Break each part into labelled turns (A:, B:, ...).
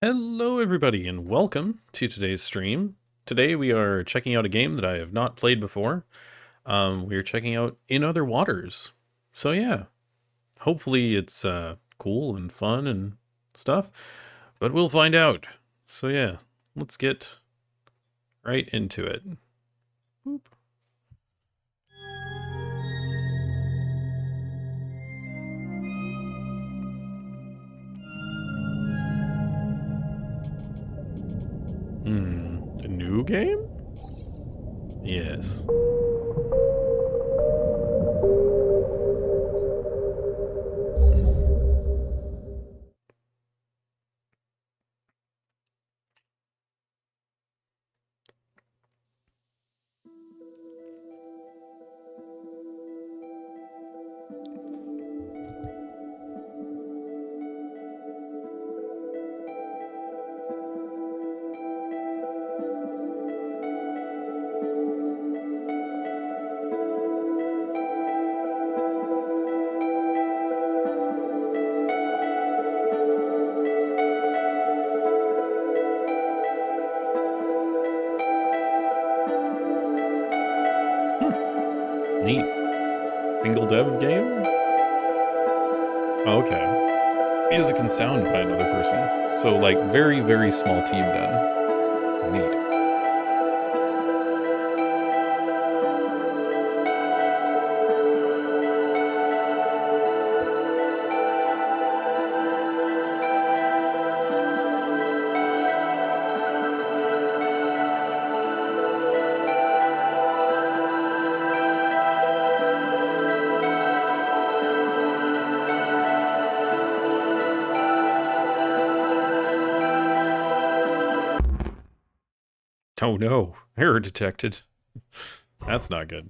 A: Hello, everybody, and welcome to today's stream. Today we are checking out a game that I have not played before. We are checking out In Other Waters. So yeah, hopefully it's cool and fun and stuff, but we'll find out. So yeah, let's get right into it. Boop. A new game? Yes. Neat. Single dev game? Oh, okay. Music and sound by another person. So like very, very small team then. Neat. Oh no, error detected. That's not good.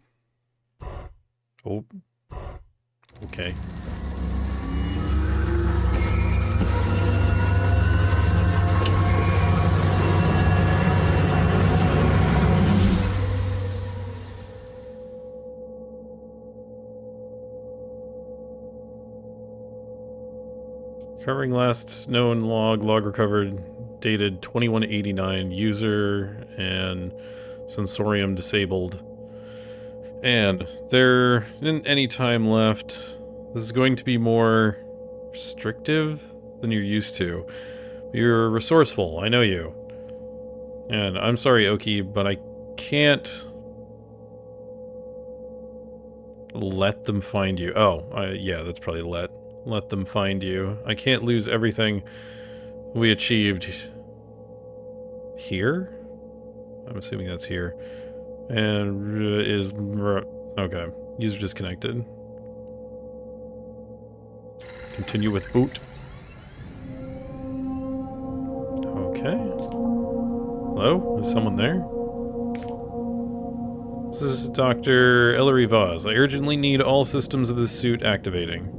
A: Oh, okay. Covering last known log recovered, dated 2189, user and sensorium disabled. And there isn't any time left. This is going to be more restrictive than you're used to. You're resourceful, I know you. And I'm sorry, Oki, but I can't let them find you. Oh, yeah, that's probably let them find you. I can't lose everything we achieved here? I'm assuming that's here. And okay. User disconnected. Continue with boot. Okay. Hello? Is someone there? This is Dr. Ellery Voss. I urgently need all systems of this suit activating.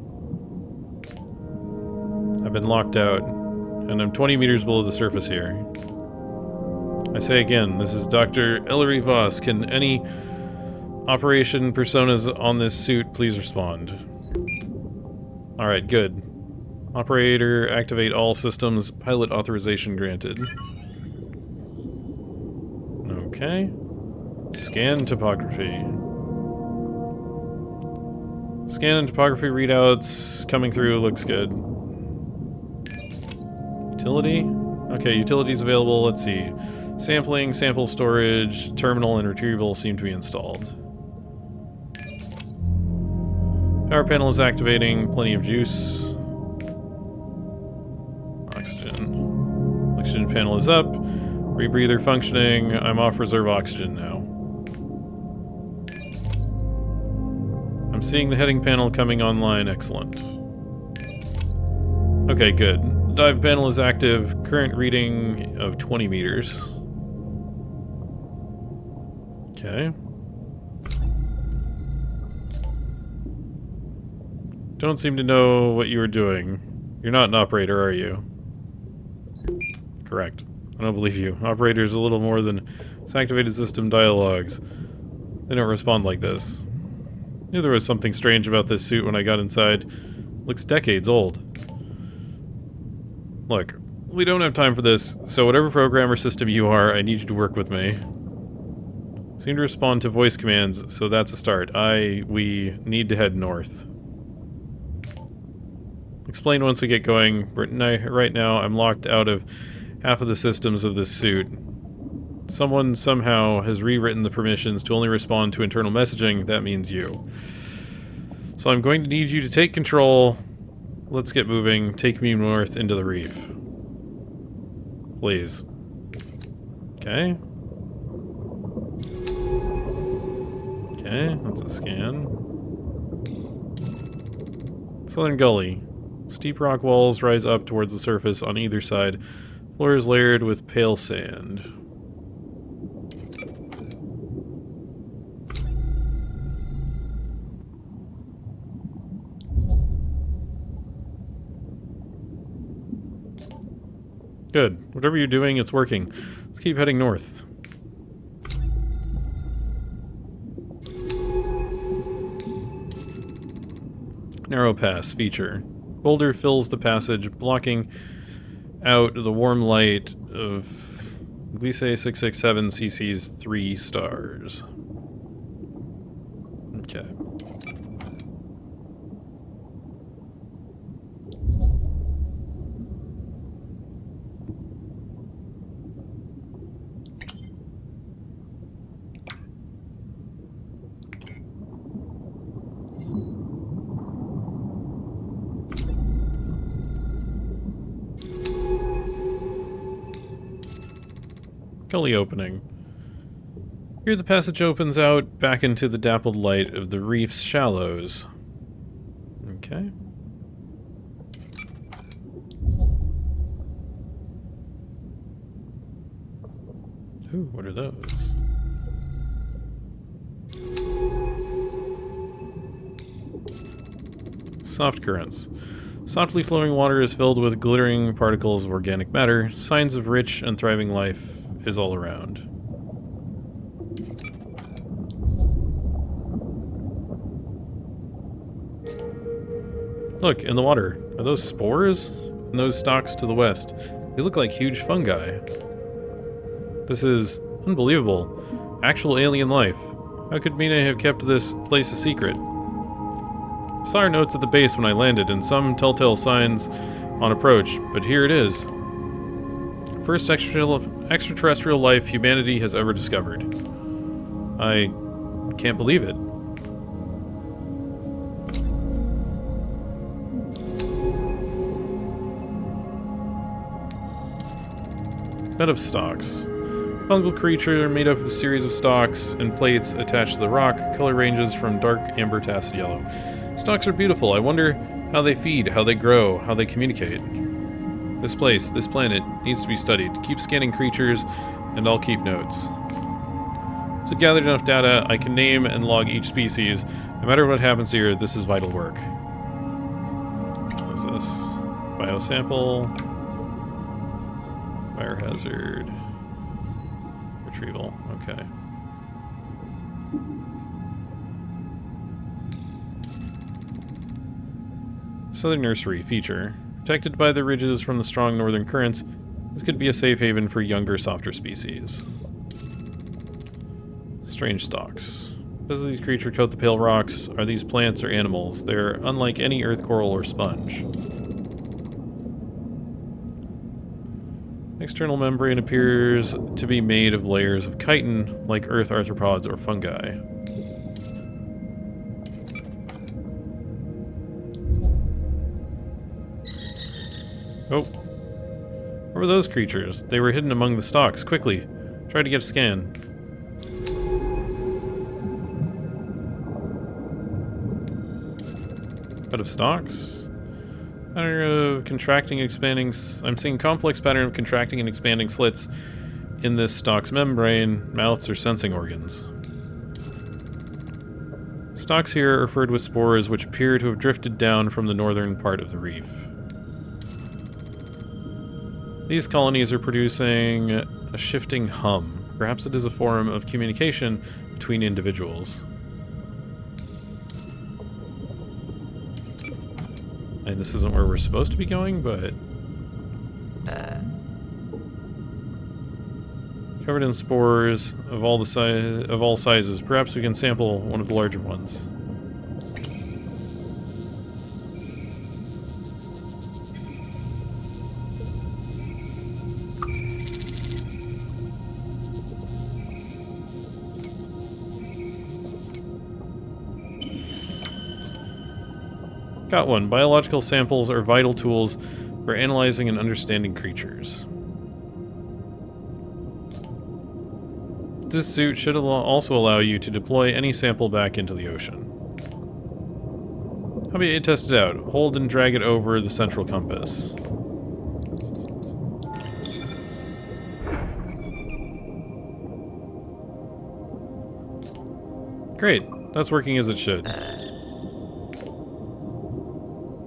A: I've been locked out, and I'm 20 meters below the surface here. I say again, this is Dr. Ellery Voss. Can any operation personas on this suit please respond? Alright, good. Operator, activate all systems. Pilot authorization granted. Okay. Scan topography. Scan and topography readouts coming through, looks good. Utility? Okay, utilities available, let's see. Sampling, sample storage, terminal, and retrieval seem to be installed. Power panel is activating, plenty of juice. Oxygen. Oxygen panel is up. Rebreather functioning. I'm off reserve oxygen now. I'm seeing the heading panel coming online. Excellent. Okay, good. The dive panel is active. Current reading of 20 meters. Okay. Don't seem to know what you were doing. You're not an operator, are you? Correct. I don't believe you. Operator's a little more than activated system dialogues. They don't respond like this. Knew there was something strange about this suit when I got inside. Looks decades old. Look, We don't have time for this, so whatever program or system you are, I need you to work with me. Seem to respond to voice commands, so that's a start. We need to head north. Explain once we get going. Right now, I'm locked out of half of the systems of this suit. Someone somehow has rewritten the permissions to only respond to internal messaging. That means you. So I'm going to need you to take control. Let's get moving. Take me north into the reef. Please. Okay. Okay, that's a scan. Southern Gully. Steep rock walls rise up towards the surface on either side. Floor is layered with pale sand. Good. Whatever you're doing, it's working. Let's keep heading north. Narrow pass feature. Boulder fills the passage, blocking out the warm light of Gliese 667 CC's 3 stars. Okay. Gully opening. Here the passage opens out back into the dappled light of the reef's shallows. Okay. Ooh, what are those? Soft currents. Softly flowing water is filled with glittering particles of organic matter. Signs of rich and thriving life is all around. Look, in the water. Are those spores? And those stalks to the west. They look like huge fungi. This is unbelievable. Actual alien life. How could Mina have kept this place a secret? I saw her notes at the base when I landed, and some telltale signs on approach, but here it is. First extraterrestrial life humanity has ever discovered. I can't believe it. Bed of stalks. Fungal creature made up of a series of stalks and plates attached to the rock. Color ranges from dark amber to acid yellow. Stalks are beautiful. I wonder how they feed, how they grow, how they communicate. This place, this planet, needs to be studied. Keep scanning creatures, and I'll keep notes. Once I've gathered enough data, I can name and log each species. No matter what happens here, this is vital work. What is this? Biosample. Biohazard. Retrieval. Okay. Southern Nursery feature. Protected by the ridges from the strong northern currents, this could be a safe haven for younger, softer species. Strange stalks. Does these creatures coat the pale rocks? Are these plants or animals? They're unlike any earth coral or sponge. External membrane appears to be made of layers of chitin, like earth arthropods or fungi. Oh. What were those creatures? They were hidden among the stalks. Quickly. Try to get a scan. Bed of stalks? Pattern of contracting, expanding... I'm seeing complex pattern of contracting and expanding slits in this stalk's membrane. Mouths or sensing organs. Stalks here are furred with spores which appear to have drifted down from the northern part of the reef. These colonies are producing a shifting hum. Perhaps it is a form of communication between individuals. And this isn't where we're supposed to be going, but... Covered in spores of all sizes. Perhaps we can sample one of the larger ones. Got one. Biological samples are vital tools for analyzing and understanding creatures. This suit should also allow you to deploy any sample back into the ocean. How about you test it out? Hold and drag it over the central compass. Great. That's working as it should.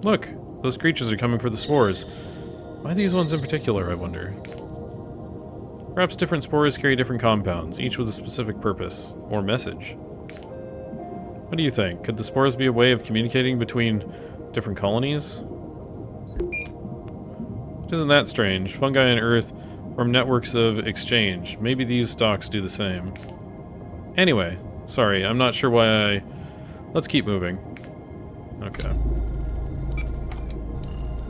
A: Look, those creatures are coming for the spores. Why these ones in particular, I wonder? Perhaps different spores carry different compounds, each with a specific purpose, or message. What do you think? Could the spores be a way of communicating between different colonies? Isn't that strange? Fungi and Earth form networks of exchange. Maybe these stalks do the same. Anyway, sorry, I'm not sure why I... Let's keep moving. Okay.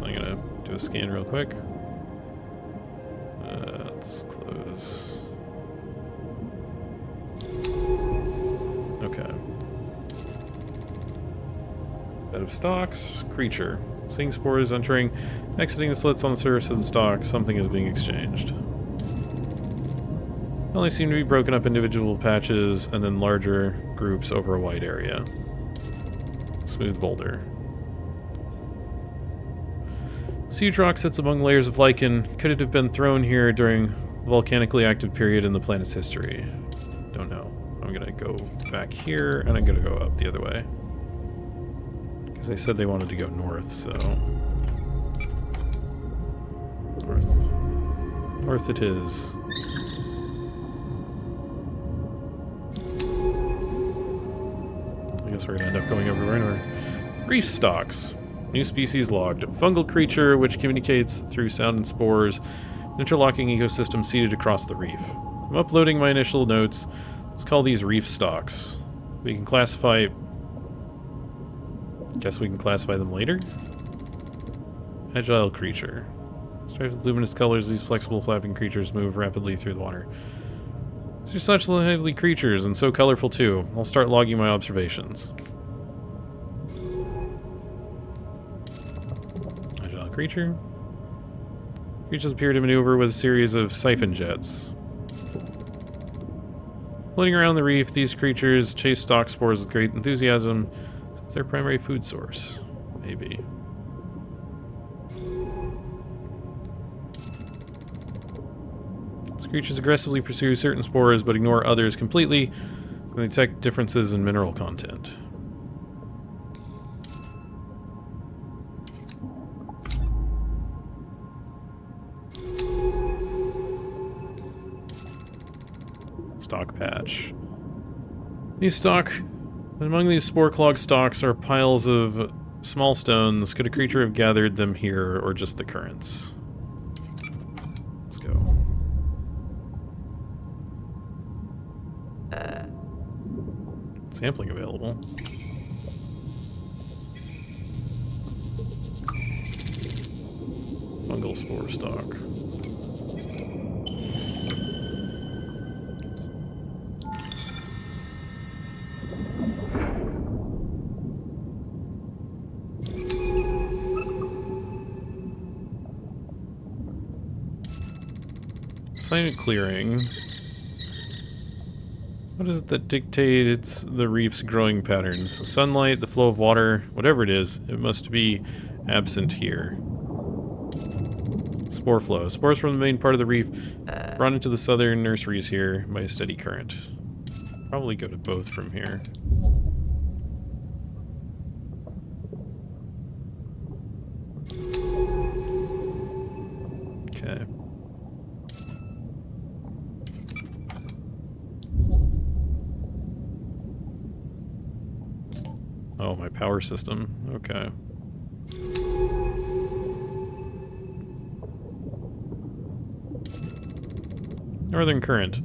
A: I'm gonna do a scan real quick. Let's close. Okay. Bed of stalks. Creature. Seeing spores entering, exiting the slits on the surface of the stalk, something is being exchanged. They only seem to be broken up individual patches and then larger groups over a wide area. Smooth boulder. Siege rock sits among layers of lichen. Could it have been thrown here during a volcanically active period in the planet's history? Don't know. I'm gonna go back here, and I'm gonna go up the other way. Because they said they wanted to go north, so... North. North it is. I guess we're gonna end up going over right. Reef stalks. New species logged. Fungal creature which communicates through sound and spores. An interlocking ecosystem seeded across the reef. I'm uploading my initial notes. Let's call these reef stalks. We can classify... Guess we can classify them later? Agile creature. Striped with luminous colors, these flexible flapping creatures move rapidly through the water. These are such lively creatures, and so colorful too. I'll start logging my observations. Creature. Creatures appear to maneuver with a series of siphon jets. Floating around the reef, these creatures chase stalk spores with great enthusiasm. It's their primary food source. Maybe. These creatures aggressively pursue certain spores but ignore others completely when they detect differences in mineral content. Stalk patch. Among these spore-clogged stalks are piles of small stones. Could a creature have gathered them here, or just the currents? Let's go. Sampling available. Fungal spore stalk. Silent clearing. What is it that dictates the reef's growing patterns? Sunlight, the flow of water, whatever it is, it must be absent here. Spore flow. Spores from the main part of the reef brought into the southern nurseries here by a steady current. Probably go to both from here. Okay. Oh, my power system. Okay. Northern current.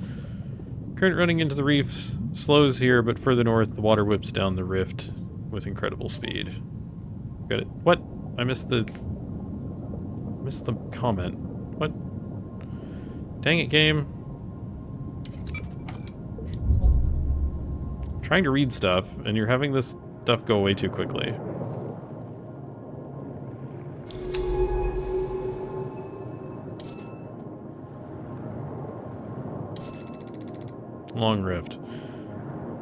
A: Current running into the reef slows here, but further north, the water whips down the rift with incredible speed. Got it. What? I missed the comment. What? Dang it, game. I'm trying to read stuff, and you're having this stuff go away too quickly. Long rift.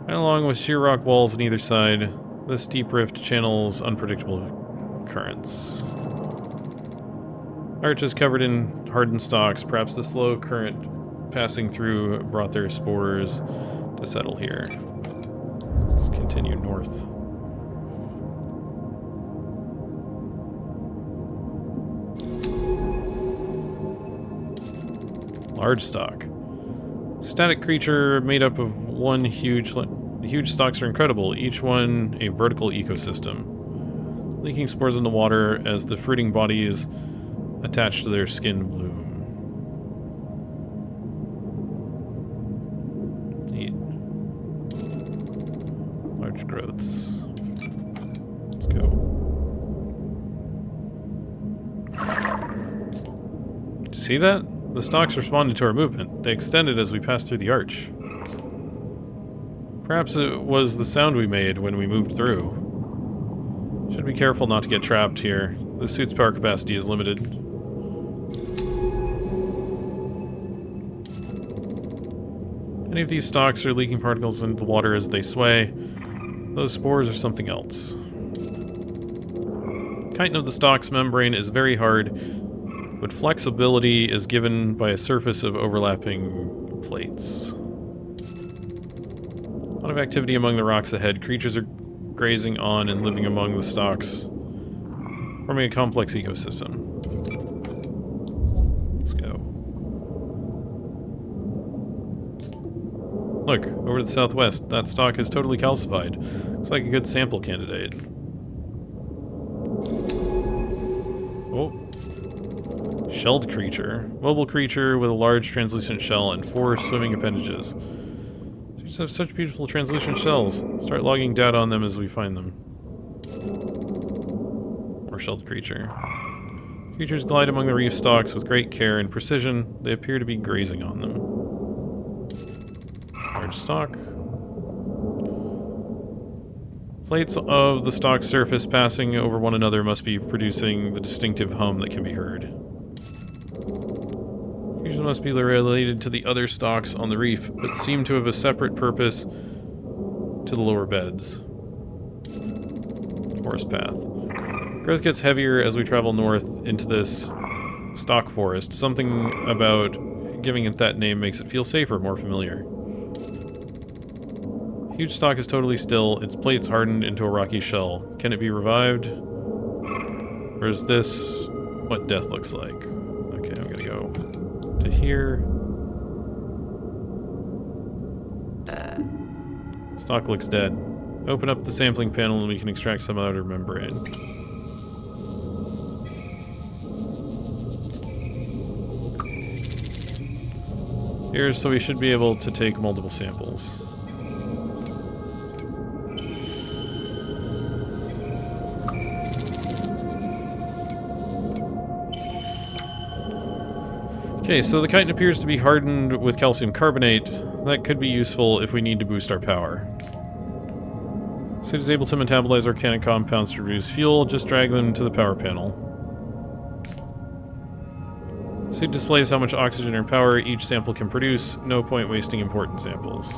A: And along with sheer rock walls on either side, this deep rift channels unpredictable currents. Arches covered in hardened stalks, perhaps the slow current passing through brought their spores to settle here. Let's continue north. Large stalk. Static creature made up of one huge... The huge stalks are incredible, each one a vertical ecosystem. Leaking spores in the water as the fruiting bodies attach to their skin bloom. Neat. Large growths. Let's go. Did you see that? The stalks responded to our movement. They extended as we passed through the arch. Perhaps it was the sound we made when we moved through. Should be careful not to get trapped here. The suit's power capacity is limited. Any of these stalks are leaking particles into the water as they sway. Those spores are something else. Chitin of the stalk's membrane is very hard, but flexibility is given by a surface of overlapping plates. A lot of activity among the rocks ahead. Creatures are grazing on and living among the stalks, forming a complex ecosystem. Let's go. Look, over to the southwest. That stalk is totally calcified. Looks like a good sample candidate. Oh. Shelled creature. Mobile creature with a large translucent shell and 4 swimming appendages. These have such beautiful translucent shells. Start logging data on them as we find them. Or shelled creature. Creatures glide among the reef stalks with great care and precision. They appear to be grazing on them. Large stalk. Plates of the stalk's surface passing over one another must be producing the distinctive hum that can be heard. Creatures must be related to the other stalks on the reef, but seem to have a separate purpose to the lower beds. Forest path. Growth gets heavier as we travel north into this stalk forest. Something about giving it that name makes it feel safer, more familiar. Huge stalk is totally still, its plates hardened into a rocky shell. Can it be revived? Or is this what death looks like? Okay, I'm gonna go to here. Stalk looks dead. Open up the sampling panel and we can extract some outer membrane. Here, so we should be able to take multiple samples. Okay, so the chitin appears to be hardened with calcium carbonate. That could be useful if we need to boost our power. Suit is able to metabolize organic compounds to produce fuel. Just drag them to the power panel. Suit displays how much oxygen or power each sample can produce. No point wasting important samples.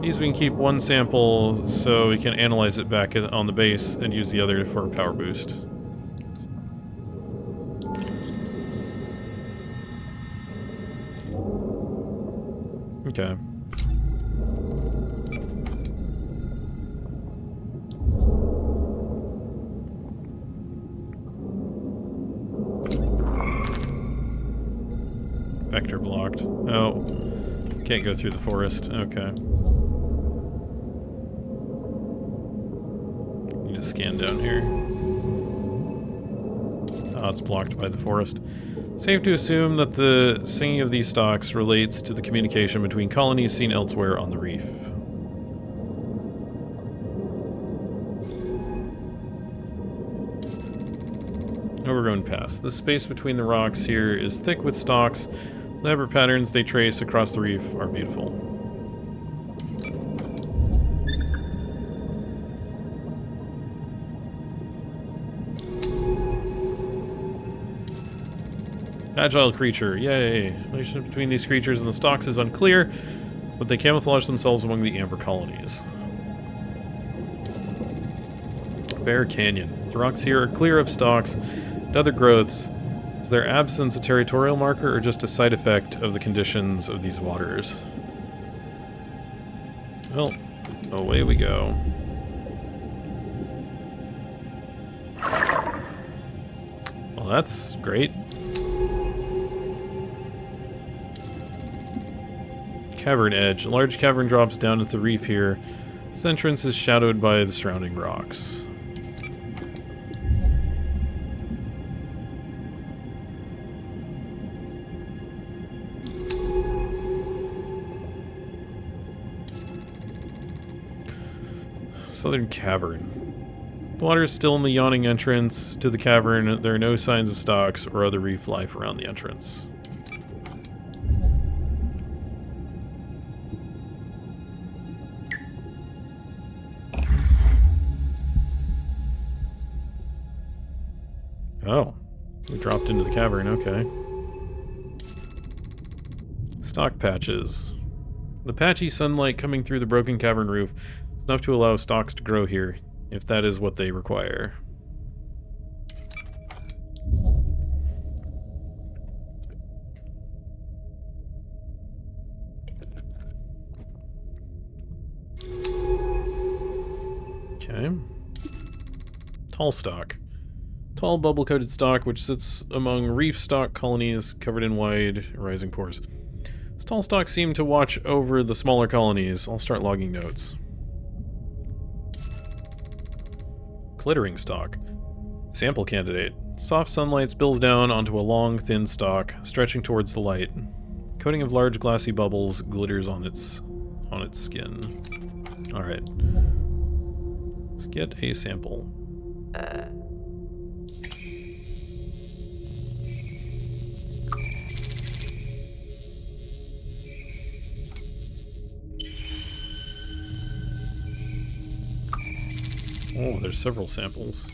A: These we can keep one sample so we can analyze it back on the base and use the other for a power boost. Okay. Vector blocked. Oh. Can't go through the forest. Okay. Need to scan down here. Oh, it's blocked by the forest. Safe to assume that the singing of these stocks relates to the communication between colonies seen elsewhere on the reef. Overgrown Pass. The space between the rocks here is thick with stalks. The elaborate patterns they trace across the reef are beautiful. Agile creature, yay! Relationship between these creatures and the stalks is unclear, but they camouflage themselves among the amber colonies. Bear Canyon. The rocks here are clear of stalks and other growths. Is their absence a territorial marker or just a side effect of the conditions of these waters? Well, away we go. Well, that's great. Cavern edge. A large cavern drops down into the reef here. This entrance is shadowed by the surrounding rocks. Southern Cavern. The water is still in the yawning entrance to the cavern. There are no signs of stalks or other reef life around the entrance. Oh, we dropped into the cavern, okay. Stalk patches. The patchy sunlight coming through the broken cavern roof is enough to allow stalks to grow here, if that is what they require. Okay. Tall stalk. Tall bubble-coated stalk which sits among reef stalk colonies covered in wide, rising pores. This tall stalk seemed to watch over the smaller colonies. I'll start logging notes. Glittering stalk. Sample candidate. Soft sunlight spills down onto a long, thin stalk, stretching towards the light. Coating of large glassy bubbles glitters on its skin. Alright. Let's get a sample. Oh, there's several samples.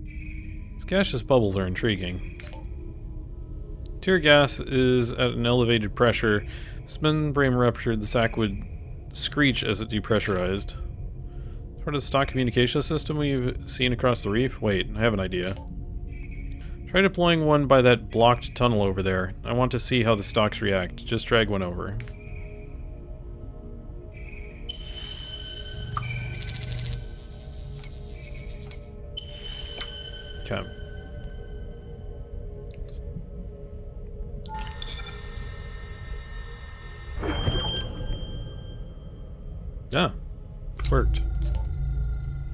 A: These gaseous bubbles are intriguing. Tear gas is at an elevated pressure. This membrane ruptured, the sac would screech as it depressurized. Sort of stock communication system we've seen across the reef? Wait, I have an idea. Try deploying one by that blocked tunnel over there. I want to see how the stalks react. Just drag one over. Okay. Ah, worked.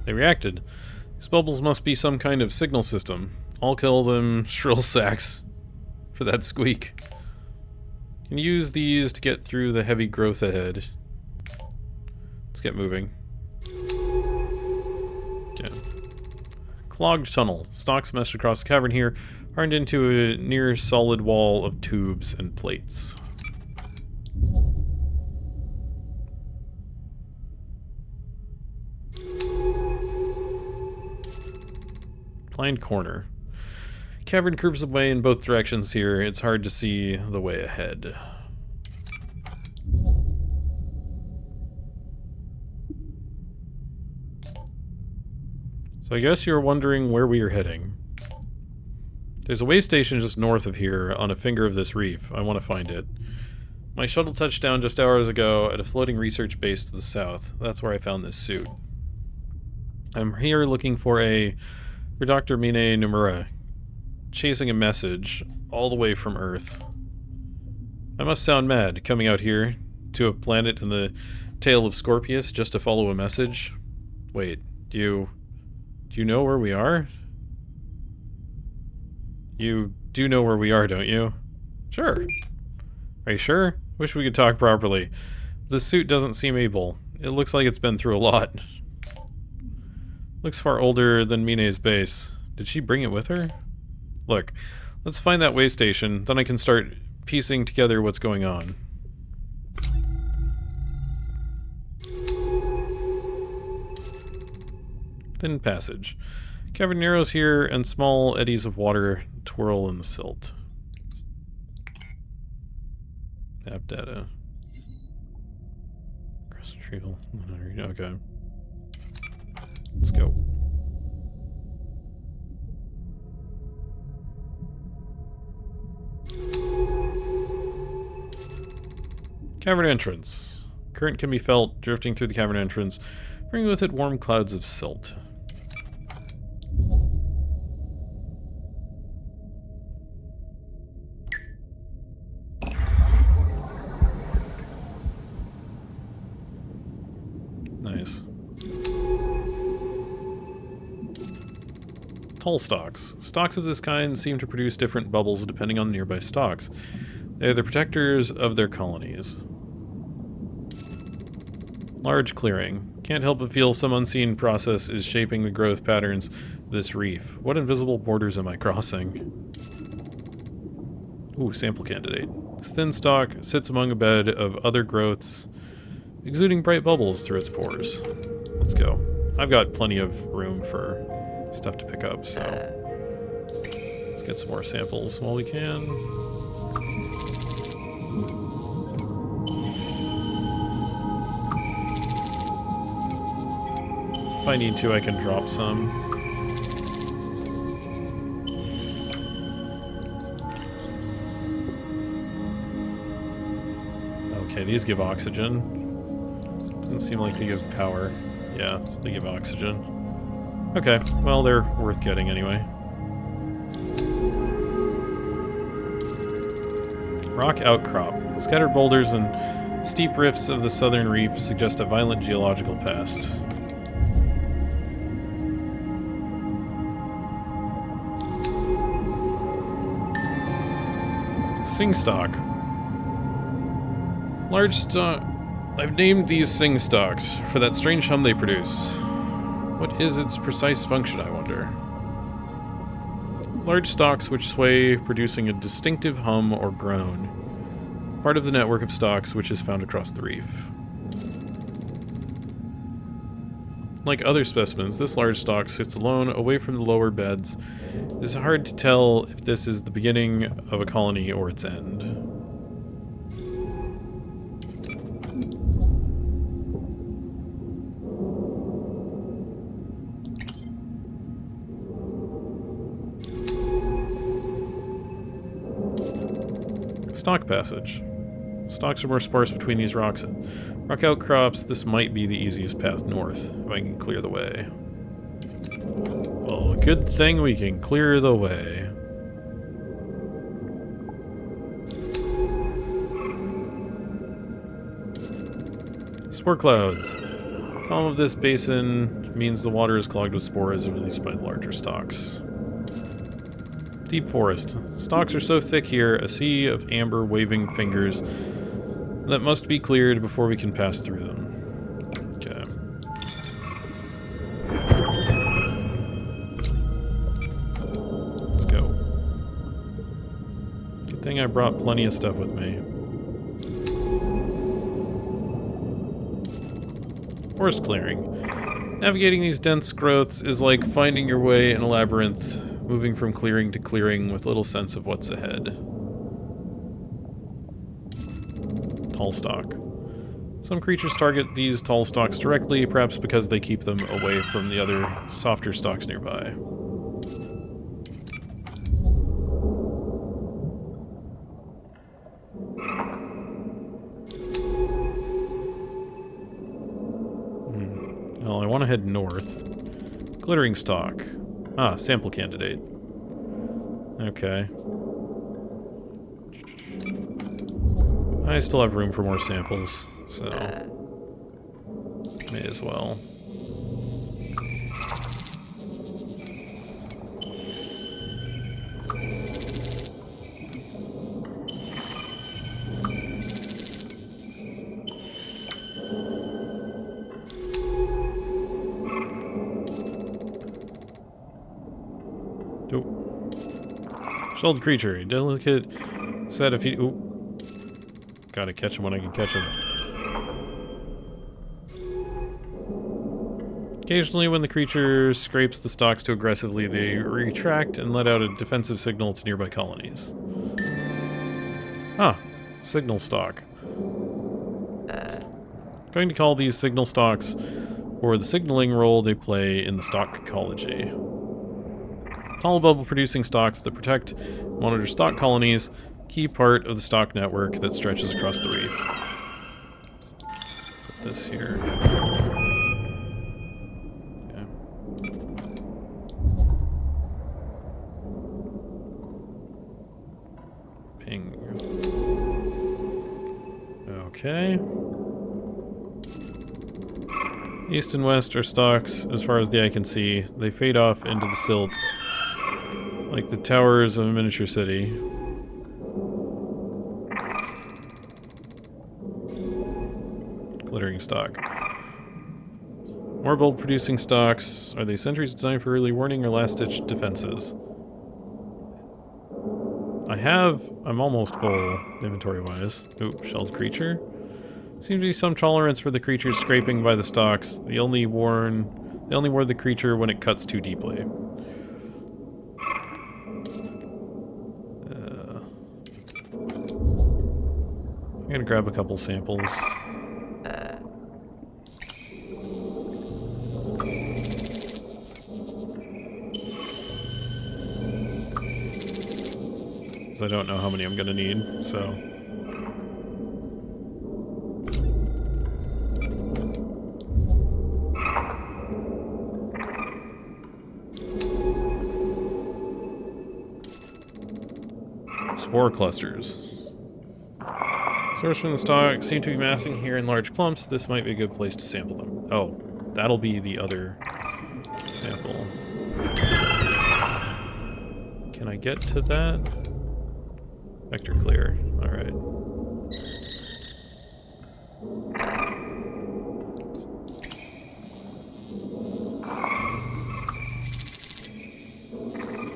A: They reacted. These bubbles must be some kind of signal system. I'll kill them, shrill sacs, for that squeak. Can use these to get through the heavy growth ahead. Let's get moving. Okay. Clogged tunnel. Stalks meshed across the cavern here, hardened into a near solid wall of tubes and plates. Blind corner. Cavern curves away in both directions here. It's hard to see the way ahead. So I guess you're wondering where we are heading. There's a way station just north of here on a finger of this reef. I want to find it. My shuttle touched down just hours ago at a floating research base to the south. That's where I found this suit. I'm here looking for Dr. Mine Nomura, chasing a message all the way from Earth. I must sound mad, coming out here to a planet in the tail of Scorpius just to follow a message. Wait, do you know where we are? You do know where we are, don't you? Sure. Are you sure? Wish we could talk properly. The suit doesn't seem able. It looks like it's been through a lot. Looks far older than Mine's base. Did she bring it with her? Look, let's find that way station, then I can start piecing together what's going on. Thin passage. Cavern narrows here, and small eddies of water twirl in the silt. Map data. Cross retrieval. Okay. Let's go. Cavern entrance. Current can be felt drifting through the cavern entrance, bringing with it warm clouds of silt. Nice. Tall stalks. Stalks of this kind seem to produce different bubbles depending on the nearby stalks. They are the protectors of their colonies. Large clearing. Can't help but feel some unseen process is shaping the growth patterns of this reef. What invisible borders am I crossing? Ooh, sample candidate. This thin stalk sits among a bed of other growths, exuding bright bubbles through its pores. Let's go. I've got plenty of room for stuff to pick up, so let's get some more samples while we can. If I need to, I can drop some. Okay, these give oxygen. Doesn't seem like they give power. Yeah, they give oxygen. Okay, well, they're worth getting anyway. Rock outcrop. Scattered boulders and steep rifts of the southern reef suggest a violent geological past. Singstock. Large stock. I've named these singstocks for that strange hum they produce. What is its precise function, I wonder? Large stalks which sway, producing a distinctive hum or groan. Part of the network of stalks which is found across the reef. Like other specimens, this large stalk sits alone, away from the lower beds. It is hard to tell if this is the beginning of a colony or its end. Stalk passage. Stalks are more sparse between these rocks. Rock outcrops, this might be the easiest path north, if I can clear the way. Well, good thing we can clear the way. Spore clouds. The calm of this basin means the water is clogged with spores released by larger stalks. Deep forest. Stalks are so thick here, a sea of amber waving fingers that must be cleared before we can pass through them. Okay. Let's go. Good thing I brought plenty of stuff with me. Forest clearing. Navigating these dense growths is like finding your way in a labyrinth, moving from clearing to clearing with little sense of what's ahead. Tall stalk. Some creatures target these tall stalks directly, perhaps because they keep them away from the other softer stalks nearby. Well, I want to head north. Glittering stalk. Ah, sample candidate. Okay. I still have room for more samples, so may as well. Shelled creature. A delicate set of feet. Ooh. Gotta catch him when I can catch him. Occasionally, when the creature scrapes the stalks too aggressively, they retract and let out a defensive signal to nearby colonies. Ah, signal stalk. Going to call these signal stalks for the signaling role they play in the stalk ecology. Tall bubble producing stalks that protect, monitor stalk colonies, key part of the stalk network that stretches across the reef. Put this here. Okay. Ping. Okay. East and west are stalks, as far as the eye can see. They fade off into the silt, like the towers of a miniature city. Glittering stalk. More bulb producing stalks. Are they sentries designed for early warning or last-ditch defenses? I'm almost full, inventory-wise. Ooh, shelled creature. Seems to be some tolerance for the creature's scraping by the stalks. They only warn the creature when it cuts too deeply. I'm gonna grab a couple samples. Because I don't know how many I'm gonna need, so... Spore clusters. Source from the stalk seem to be massing here in large clumps. This might be a good place to sample them. Oh, that'll be the other sample. Can I get to that? Vector clear. Alright.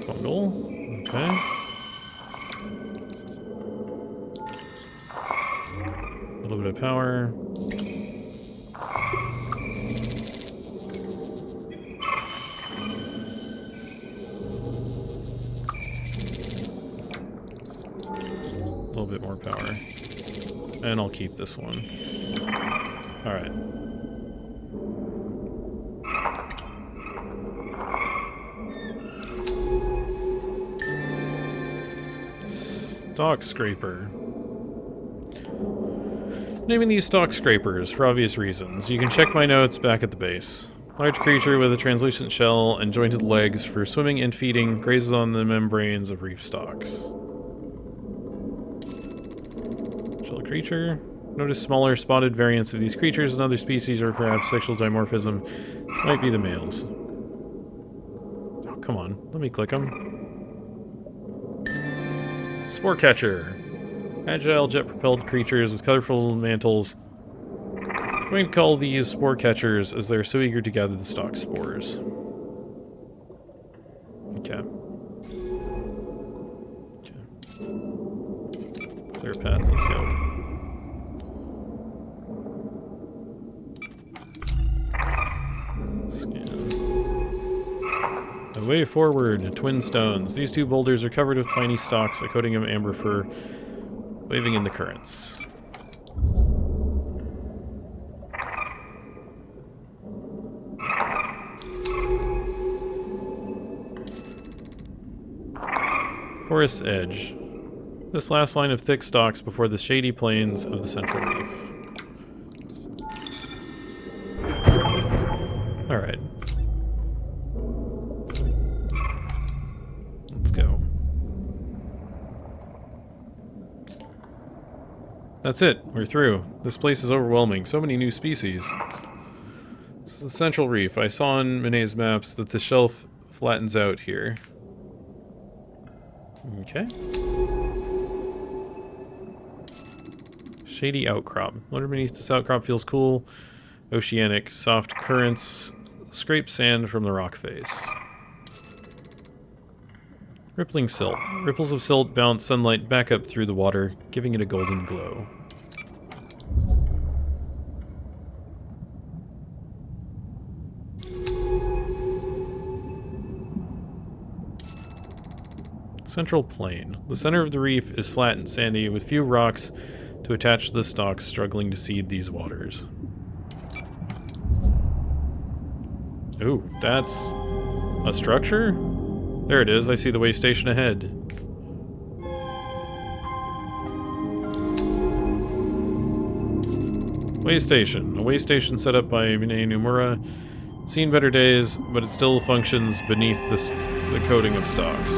A: Fungal. Okay. A little bit of power. A little bit more power. And I'll keep this one. Alright. Stalk scraper. Naming these stalk scrapers for obvious reasons. You can check my notes back at the base. Large creature with a translucent shell and jointed legs for swimming and feeding, grazes on the membranes of reef stalks. Shell creature. Notice smaller spotted variants of these creatures in other species or perhaps sexual dimorphism. This might be the males. Oh, come on. Let me click them. Spore catcher. Agile jet-propelled creatures with colorful mantles. I'm going to call these spore catchers as they're so eager to gather the stalk spores. Okay. Clear path, let's go. Scan. The way forward, twin stones. These two boulders are covered with tiny stalks, a coating of amber fur, waving in the currents. Forest edge. This last line of thick stalks before the shady plains of the central reef. Alright. Let's go. That's it. We're through. This place is overwhelming. So many new species. This is the central reef. I saw on Manet's maps that the shelf flattens out here. Okay. Shady outcrop. Water beneath this outcrop feels cool. Oceanic. Soft currents scrape sand from the rock face. Rippling silt. Ripples of silt bounce sunlight back up through the water, giving it a golden glow. Central Plain. The center of the reef is flat and sandy, with few rocks to attach to the stalks struggling to seed these waters. Ooh, that's a structure? There it is, I see the way station ahead. Way station. A way station set up by Mine Nomura. It's seen better days, but it still functions beneath the coating of stalks.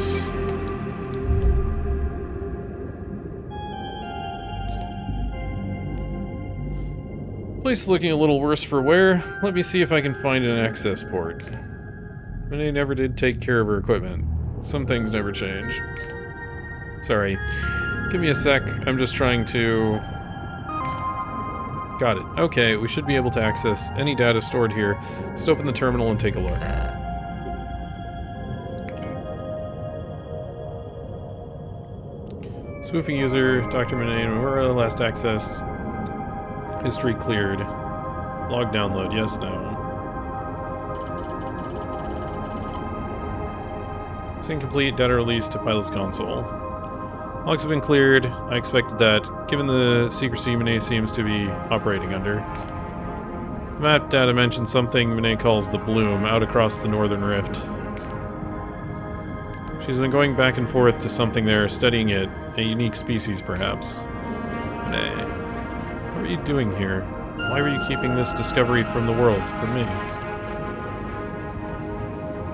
A: Place is looking a little worse for wear. Let me see if I can find an access port. Mine never did take care of her equipment. Some things never change. Sorry. Give me a sec. I'm just trying to... Got it. Okay, we should be able to access any data stored here. Just open the terminal and take a look. Spoofing user, Dr. Mine Nomura, last access. History cleared. Log download, yes, no. It's incomplete, data released to pilot's console. Logs have been cleared. I expected that, given the secrecy Mine seems to be operating under. The map data mentions something Mine calls the Bloom, out across the northern rift. She's been going back and forth to something there, studying it, a unique species perhaps. Mine. What are you doing here? Why were you keeping this discovery from the world, from me?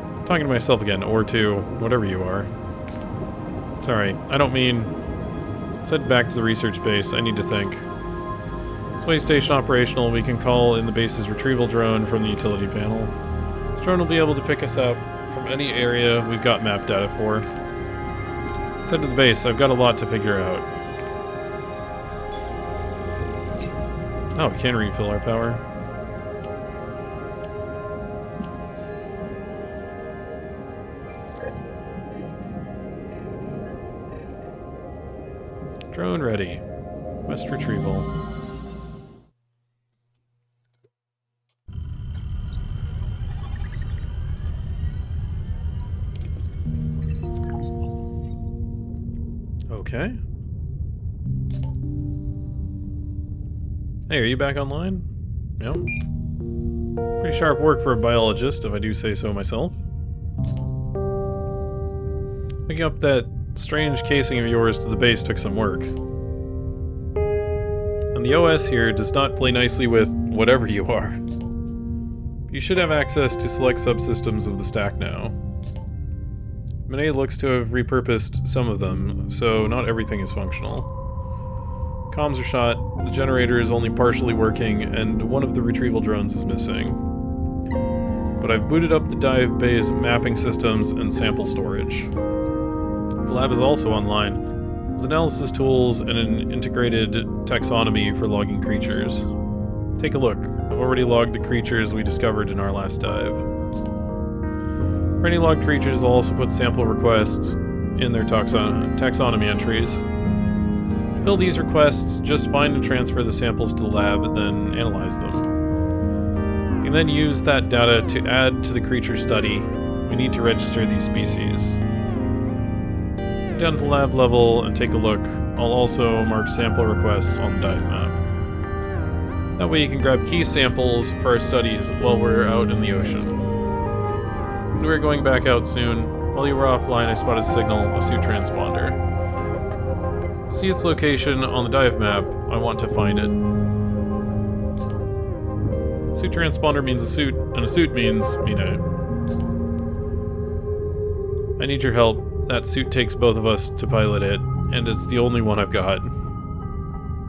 A: I'm talking to myself again, or to whatever you are. Sorry, I don't mean... Let's head back to the research base, I need to think. Way station operational, we can call in the base's retrieval drone from the utility panel. This drone will be able to pick us up from any area we've got map data for. Let's head to the base, I've got a lot to figure out. Oh, we can refill our power. Drone ready. West retrieval. Okay. Hey, are you back online? No? Pretty sharp work for a biologist, if I do say so myself. Picking up that strange casing of yours to the base took some work. And the OS here does not play nicely with whatever you are. You should have access to select subsystems of the stack now. Mine looks to have repurposed some of them, so not everything is functional. Comms are shot, the generator is only partially working, and one of the retrieval drones is missing. But I've booted up the dive bay's mapping systems and sample storage. The lab is also online, with analysis tools and an integrated taxonomy for logging creatures. Take a look. I've already logged the creatures we discovered in our last dive. For any logged creatures, I'll also put sample requests in their taxonomy entries. To fill these requests, just find and transfer the samples to the lab and then analyze them. You can then use that data to add to the creature study. We need to register these species. Get down to the lab level and take a look. I'll also mark sample requests on the dive map. That way you can grab key samples for our studies while we're out in the ocean. We're going back out soon. While you were offline, I spotted a signal, a suit transponder. See its location on the dive map. I want to find it. Suit transponder means a suit, and a suit means Mine. I need your help. That suit takes both of us to pilot it, and it's the only one I've got.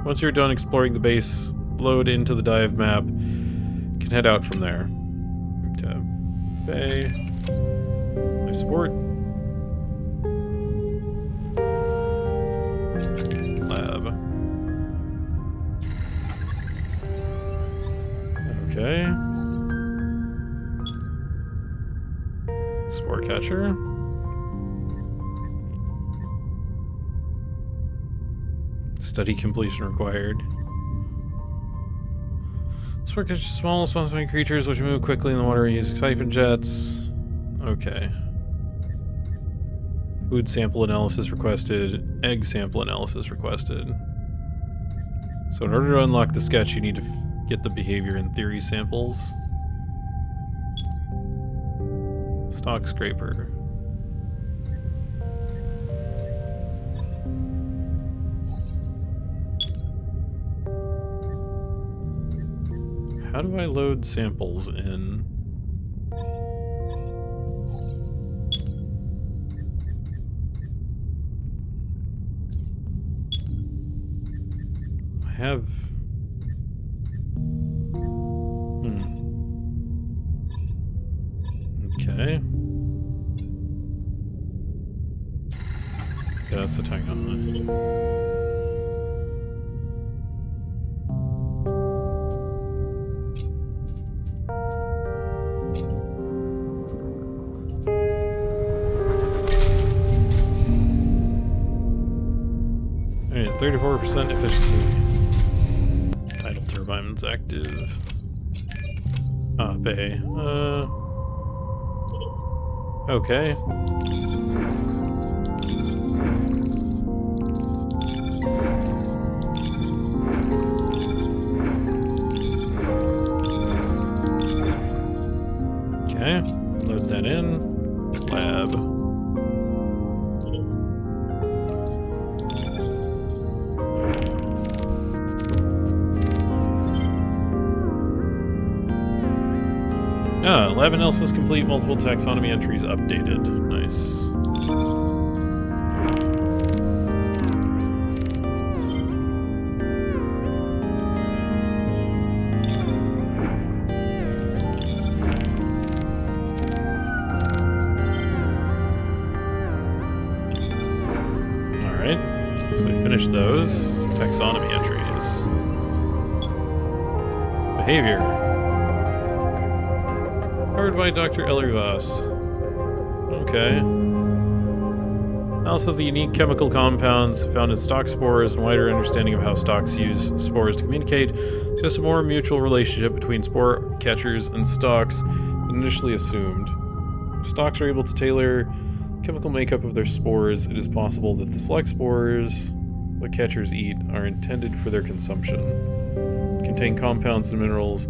A: Once you're done exploring the base, load into the dive map. You can head out from there. Tab. Bay. My support. Lab. Okay. Spore catcher. Study completion required. Spore catchers small, sponsoring creatures which move quickly in the water using siphon jets. Okay. Food sample analysis requested. Egg sample analysis requested. So in order to unlock the sketch, you need to get the behavior and theory samples. Stock scraper. How do I load samples in? I have... Okay. Okay, that's the tank on it. Alright, 34% efficiency. Tidal turbine's active. Ah, bay. Okay. Okay, load that in. Lab. Ah, lab analysis complete, multiple taxonomy entries updated. Nice. Alright, so we finished those. Taxonomy entries. Behavior. Covered by Dr. Elrivas. Okay. Analysis of the unique chemical compounds found in stock spores and wider understanding of how stocks use spores to communicate suggests a more mutual relationship between spore catchers and stocks than initially assumed. If stocks are able to tailor chemical makeup of their spores, it is possible that the select spores the catchers eat are intended for their consumption. Contain compounds and minerals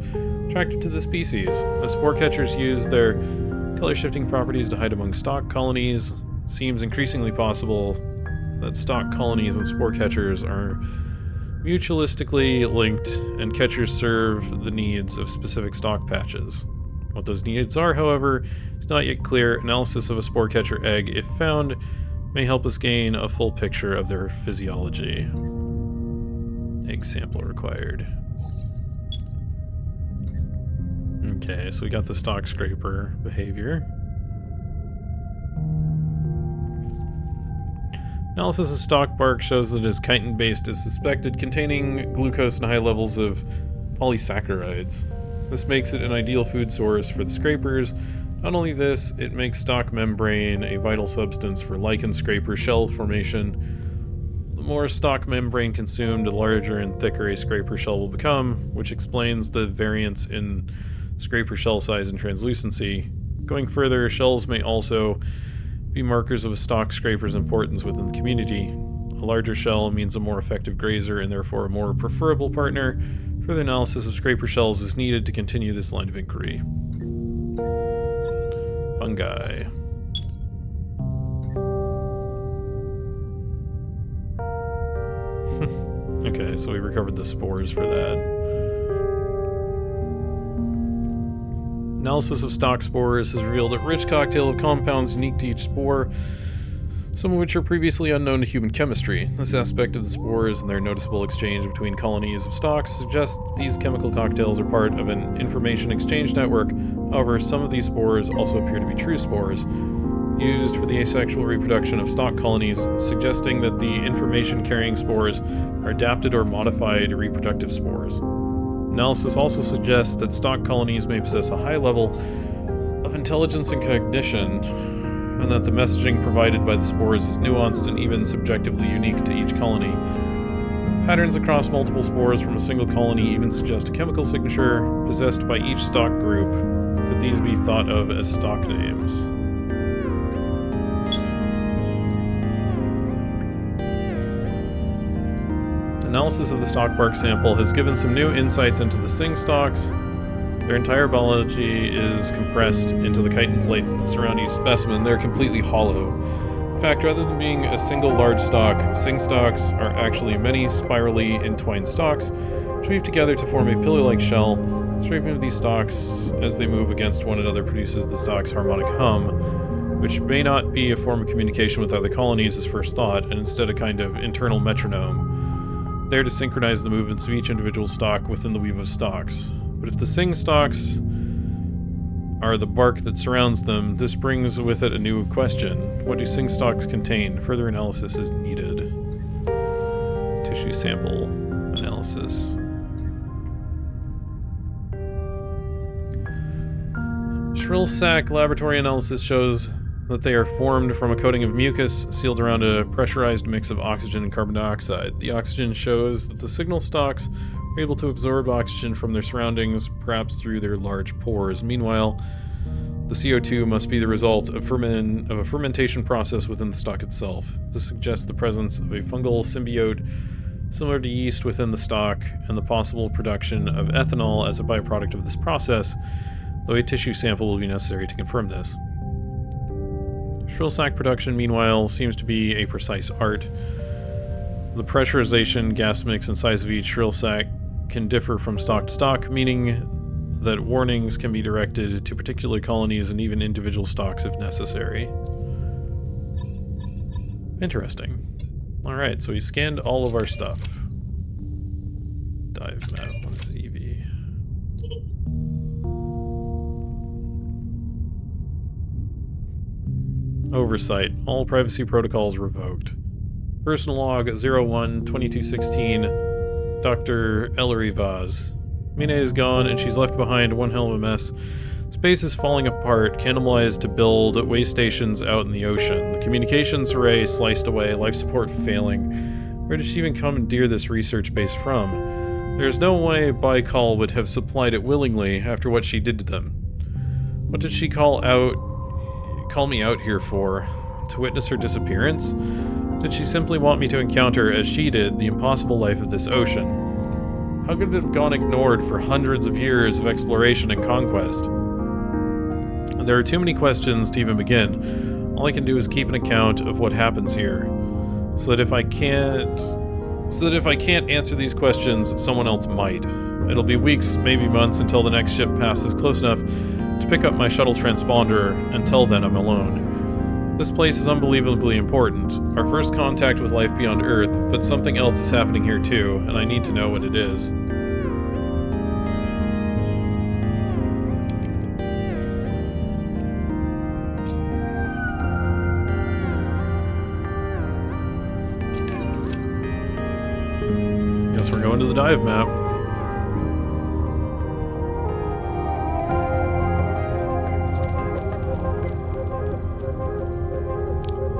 A: attractive to the species. As spore catchers use their color-shifting properties to hide among stock colonies, it seems increasingly possible that stock colonies and spore catchers are mutualistically linked, and catchers serve the needs of specific stock patches. What those needs are, however, is not yet clear. Analysis of a spore catcher egg, if found, may help us gain a full picture of their physiology. Egg sample required. Okay, so we got the stock scraper behavior. Analysis of stock bark shows that it is chitin-based as suspected, containing glucose and high levels of polysaccharides. This makes it an ideal food source for the scrapers. Not only this, it makes stock membrane a vital substance for lichen scraper shell formation. The more stock membrane consumed, the larger and thicker a scraper shell will become, which explains the variance in scraper shell size and translucency. Going further, shells may also be markers of a stock scraper's importance within the community. A larger shell means a more effective grazer and therefore a more preferable partner. Further analysis of scraper shells is needed to continue this line of inquiry. Fungi. Okay, so we recovered the spores for that. Analysis of stock spores has revealed a rich cocktail of compounds unique to each spore, some of which are previously unknown to human chemistry. This aspect of the spores and their noticeable exchange between colonies of stocks suggests that these chemical cocktails are part of an information exchange network. However, some of these spores also appear to be true spores, used for the asexual reproduction of stock colonies, suggesting that the information-carrying spores are adapted or modified reproductive spores. Analysis also suggests that stock colonies may possess a high level of intelligence and cognition, and that the messaging provided by the spores is nuanced and even subjectively unique to each colony. Patterns across multiple spores from a single colony even suggest a chemical signature possessed by each stock group. Could these be thought of as stock names? Analysis of the stock bark sample has given some new insights into the Sing stalks. Their entire biology is compressed into the chitin plates that surround each specimen. They're completely hollow. In fact, rather than being a single large stalk, Sing stalks are actually many spirally entwined stalks, which weave together to form a pillar-like shell. Scraping of these stalks as they move against one another produces the stalk's harmonic hum, which may not be a form of communication with other colonies as first thought, and instead a kind of internal metronome, there to synchronize the movements of each individual stalk within the weave of stalks. But if the Sing stalks are the bark that surrounds them, this brings with it a new question. What do Sing stalks contain? Further analysis is needed. Tissue sample analysis. Shrill sac laboratory analysis shows that they are formed from a coating of mucus sealed around a pressurized mix of oxygen and carbon dioxide. The oxygen shows that the signal stalks are able to absorb oxygen from their surroundings, perhaps through their large pores. Meanwhile, the CO2 must be the result of a fermentation process within the stalk itself. This suggests the presence of a fungal symbiote similar to yeast within the stalk, and the possible production of ethanol as a byproduct of this process, though a tissue sample will be necessary to confirm this. Shrill sac production, meanwhile, seems to be a precise art. The pressurization, gas mix, and size of each shrill sac can differ from stalk to stalk, meaning that warnings can be directed to particular colonies and even individual stalks if necessary. Interesting. Alright, so we scanned all of our stuff. Dive map, what is EV? Oversight. All privacy protocols revoked. Personal log 01-2216, Dr. Ellery Vaz. Mina is gone, and she's left behind one hell of a mess. Space is falling apart, cannibalized to build way stations out in the ocean. The communications array sliced away, life support failing. Where did she even commandeer this research base from? There's no way Baikal would have supplied it willingly after what she did to them. What did she call me out here for? To witness her disappearance? Did she simply want me to encounter, as she did, the impossible life of this ocean? How could it have gone ignored for hundreds of years of exploration and conquest? There are too many questions to even begin. All I can do is keep an account of what happens here, so that if I can't answer these questions, someone else might. It'll be weeks, maybe months, until the next ship passes close enough to pick up my shuttle transponder. Until then, I'm alone. This place is unbelievably important. Our first contact with life beyond Earth, but something else is happening here too, and I need to know what it is. Guess we're going to the dive map.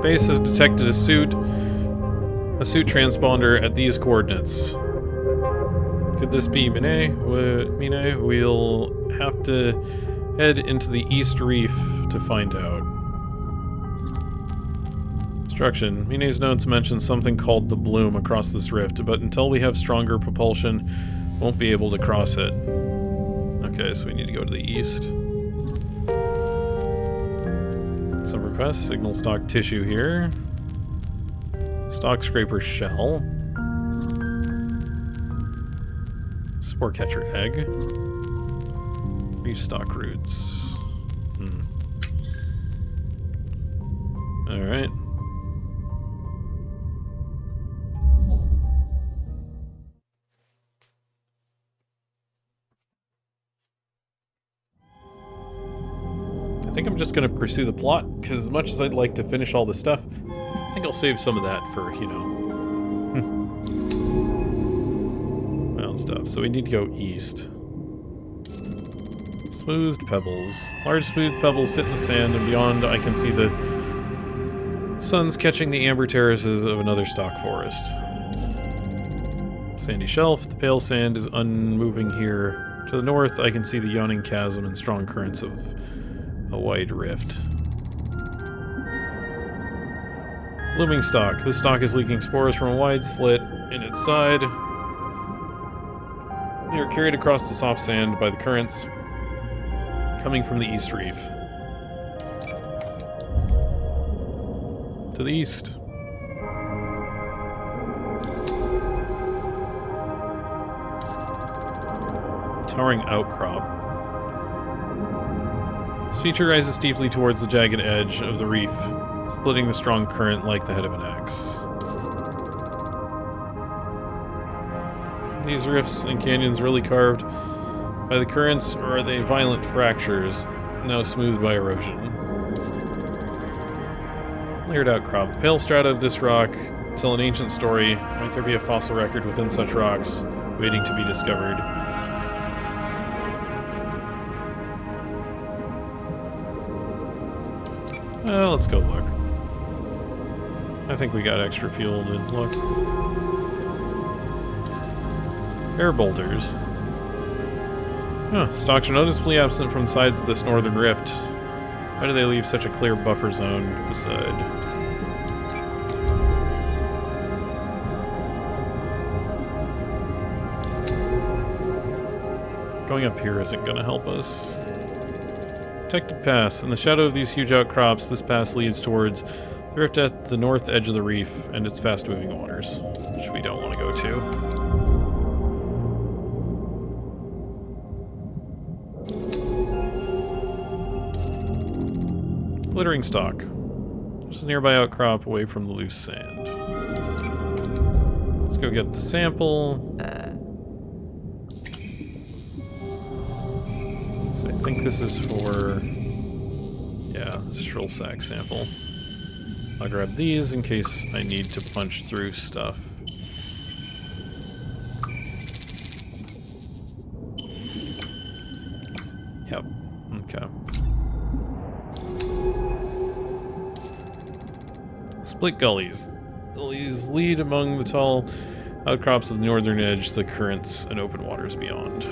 A: Base has detected a suit transponder at these coordinates. Could this be Mine? We'll have to head into the East Reef to find out. Instruction. Mine's notes mention something called the Bloom across this rift, but until we have stronger propulsion, won't be able to cross it. Okay, so we need to go to the east. Some requests. Signal stock tissue here. Stock scraper shell. Spore catcher egg. Reef stock roots. Alright. I think I'm just going to pursue the plot, because as much as I'd like to finish all this stuff, I think I'll save some of that for, you know, mountain stuff. So we need to go east. Smoothed pebbles. Large smooth pebbles sit in the sand, and beyond I can see the sun's catching the amber terraces of another stock forest. Sandy shelf. The pale sand is unmoving here. To the north, I can see the yawning chasm and strong currents of a wide rift. Blooming stalk. This stalk is leaking spores from a wide slit in its side. They are carried across the soft sand by the currents coming from the east reef. To the east. Towering outcrop. This feature rises steeply towards the jagged edge of the reef, splitting the strong current like the head of an axe. These rifts and canyons really carved by the currents, or are they violent fractures, now smoothed by erosion? Layered outcrop. The pale strata of this rock tell an ancient story. Might there be a fossil record within such rocks, waiting to be discovered? Let's go look. I think we got extra fuel to look. Air boulders. Huh, stalks are noticeably absent from the sides of this northern rift. Why do they leave such a clear buffer zone beside? Going up here isn't gonna help us. Protected pass. In the shadow of these huge outcrops, this pass leads towards the rift at the north edge of the reef and its fast-moving waters, which we don't want to go to. Glittering stalk. Just a nearby outcrop away from the loose sand. Let's go get the sample. So I think this is for... yeah, this shrill sack sample. I'll grab these in case I need to punch through stuff. Yep, okay. Split gullies. Gullies lead among the tall outcrops of the northern edge, the currents and open waters beyond.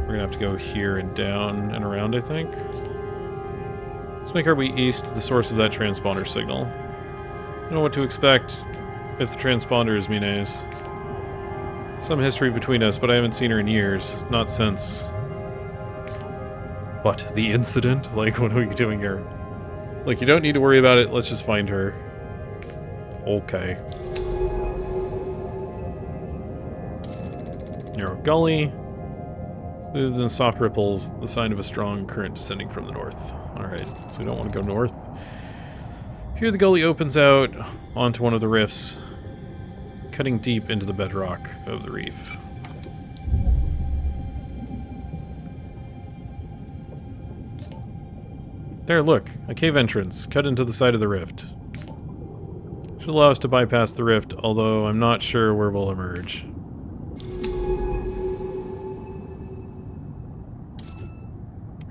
A: We're gonna have to go here and down and around, I think. Let's make our way east to the source of that transponder signal. I don't know what to expect if the transponder is Minae's. Some history between us, but I haven't seen her in years. Not since... what, the incident? Like, what are we doing here? Like, you don't need to worry about it, let's just find her. Okay. Narrow gully. Smoothed and soft ripples, the sign of a strong current descending from the north. Alright, so we don't want to go north. Here the gully opens out onto one of the rifts, cutting deep into the bedrock of the reef. There, look, a cave entrance, cut into the side of the rift. Should allow us to bypass the rift, although I'm not sure where we'll emerge.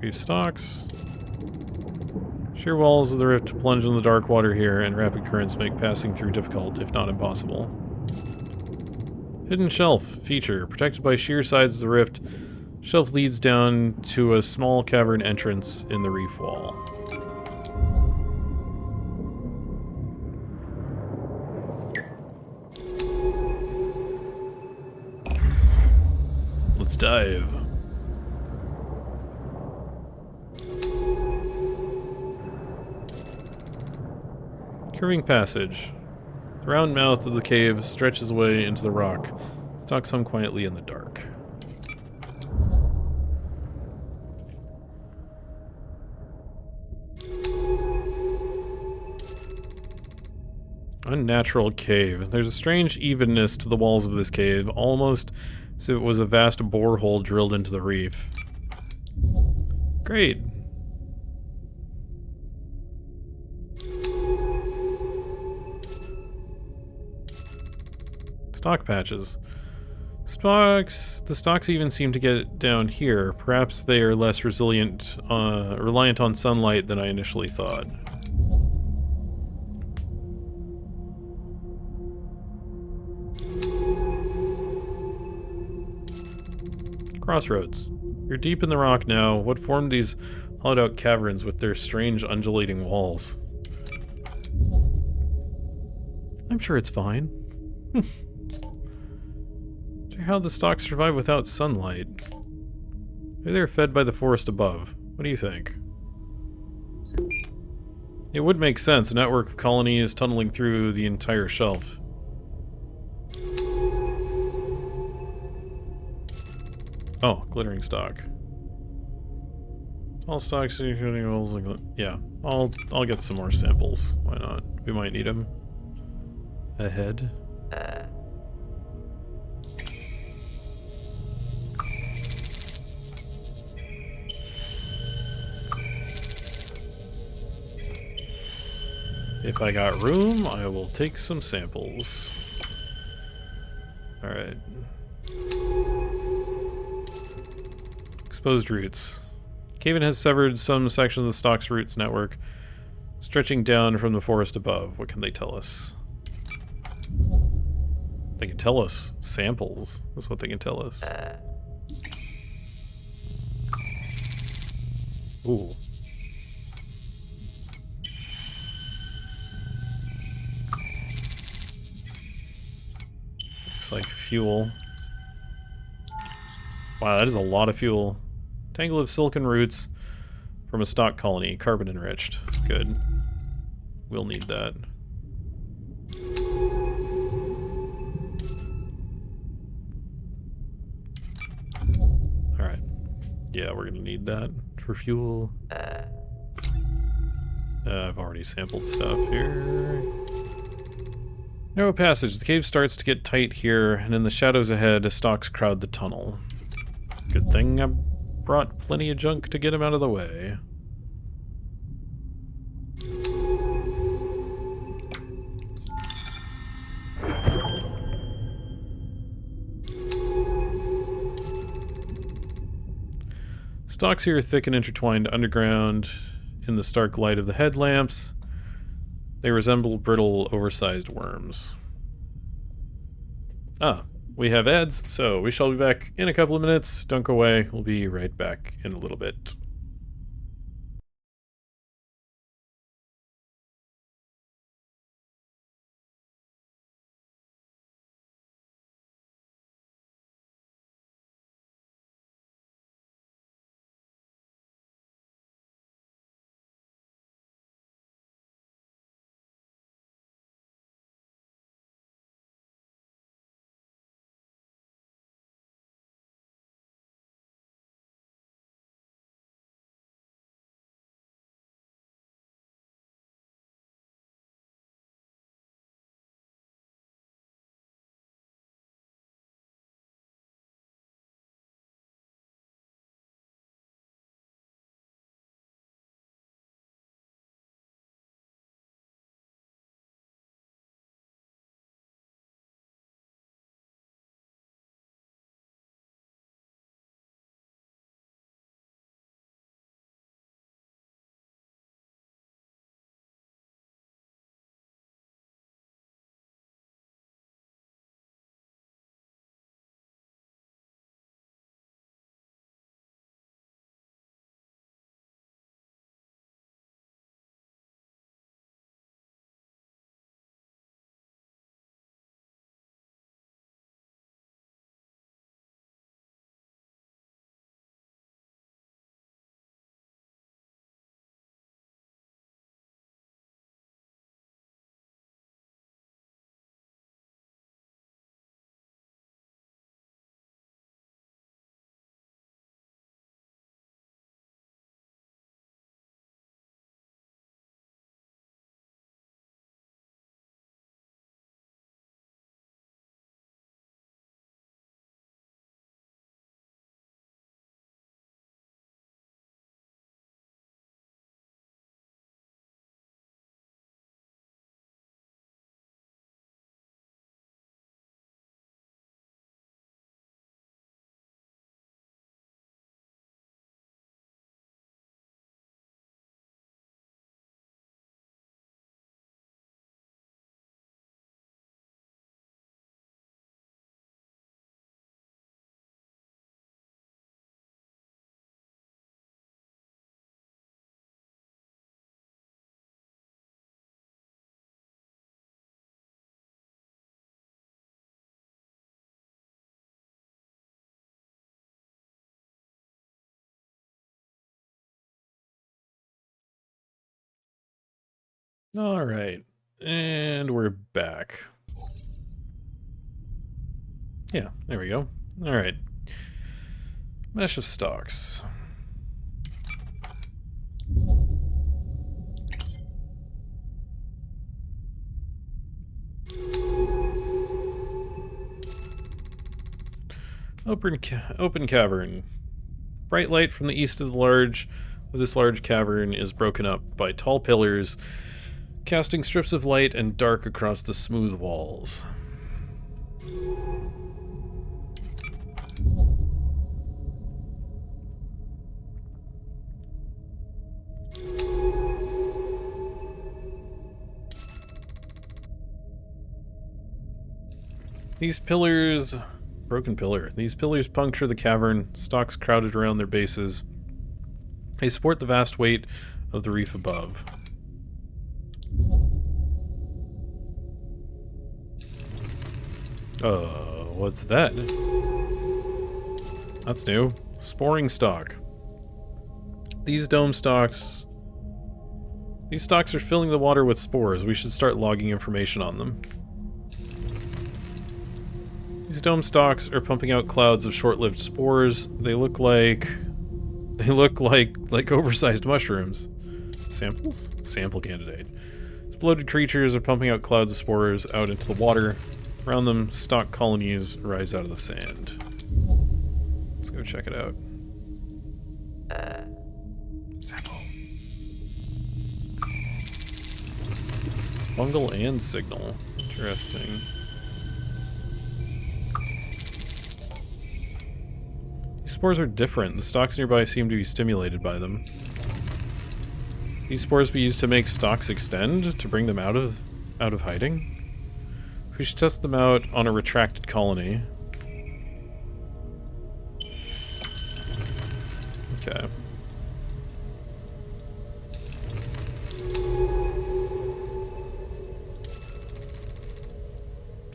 A: Reef stalks. Sheer walls of the rift plunge in the dark water here, and rapid currents make passing through difficult, if not impossible. Hidden shelf feature. Protected by sheer sides of the rift, shelf leads down to a small cavern entrance in the reef wall. Let's dive. Curving passage. The round mouth of the cave stretches away into the rock. Stalks hung quietly in the dark. Unnatural cave. There's a strange evenness to the walls of this cave, almost as if it was a vast borehole drilled into the reef. Great. Stalk patches. The stalks even seem to get down here. Perhaps they are less reliant on sunlight than I initially thought. Crossroads. You're deep in the rock now. What formed these hollowed-out caverns with their strange undulating walls? I'm sure it's fine. How the stalks survive without sunlight? Maybe they're fed by the forest above. What do you think? It would make sense. A network of colonies tunneling through the entire shelf. Oh, glittering stalk. All stalks, yeah. I'll get some more samples. Why not? We might need them. Ahead. If I got room, I will take some samples. Alright. Exposed roots. Caven has severed some sections of the stalk's roots network, stretching down from the forest above. What can they tell us? They can tell us samples. That's what they can tell us. Ooh. Looks like fuel. Wow, that is a lot of fuel. Tangle of silken roots from a stalk colony, carbon enriched. Good. We'll need that. Alright. Yeah, we're gonna need that for fuel. I've already sampled stuff here. Narrow passage. The cave starts to get tight here, and in the shadows ahead, stalks crowd the tunnel. Good thing I brought plenty of junk to get him out of the way. Stalks here are thick and intertwined underground in the stark light of the headlamps. They resemble brittle, oversized worms. Ah, we have ads, so we shall be back in a couple of minutes. Don't go away. We'll be right back in a little bit. All right. And we're back. Yeah, there we go. All right. Mesh of stocks. Open cavern. Bright light from the east of this large cavern is broken up by tall pillars, casting strips of light and dark across the smooth walls. These pillars puncture the cavern, stalks crowded around their bases. They support the vast weight of the reef above. What's that? That's new. Sporing stalk. These stalks are filling the water with spores. We should start logging information on them. These dome stalks are pumping out clouds of short-lived spores. They look like oversized mushrooms. Samples? Sample candidate. These bloated creatures are pumping out clouds of spores out into the water. Around them, stalk colonies rise out of the sand. Let's go check it out. Sample. Fungal and signal. Interesting. These spores are different. The stalks nearby seem to be stimulated by them. These spores be used to make stalks extend, to bring them out of hiding? We should test them out on a retracted colony. Okay.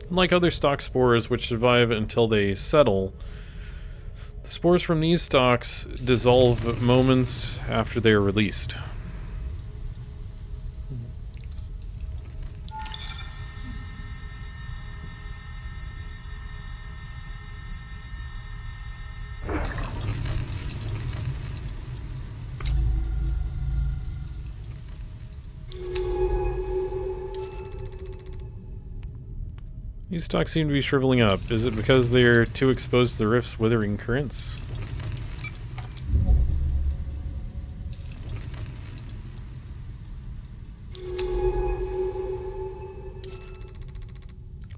A: Unlike other stalk spores, which survive until they settle, the spores from these stalks dissolve moments after they are released. These stalks seem to be shriveling up. Is it because they're too exposed to the rift's withering currents?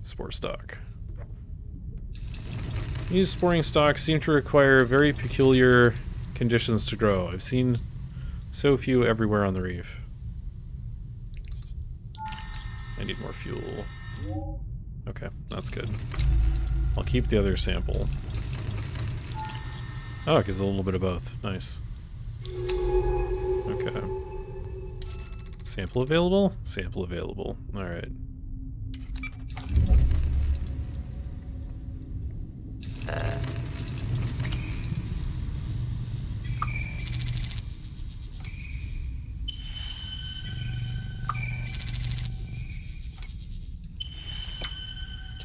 A: Spore stalk. These sporing stalks seem to require very peculiar conditions to grow. I've seen so few everywhere on the reef. I need more fuel. Okay, that's good. I'll keep the other sample. Oh, it gives a little bit of both. Nice. Okay. Sample available? Sample available. Alright.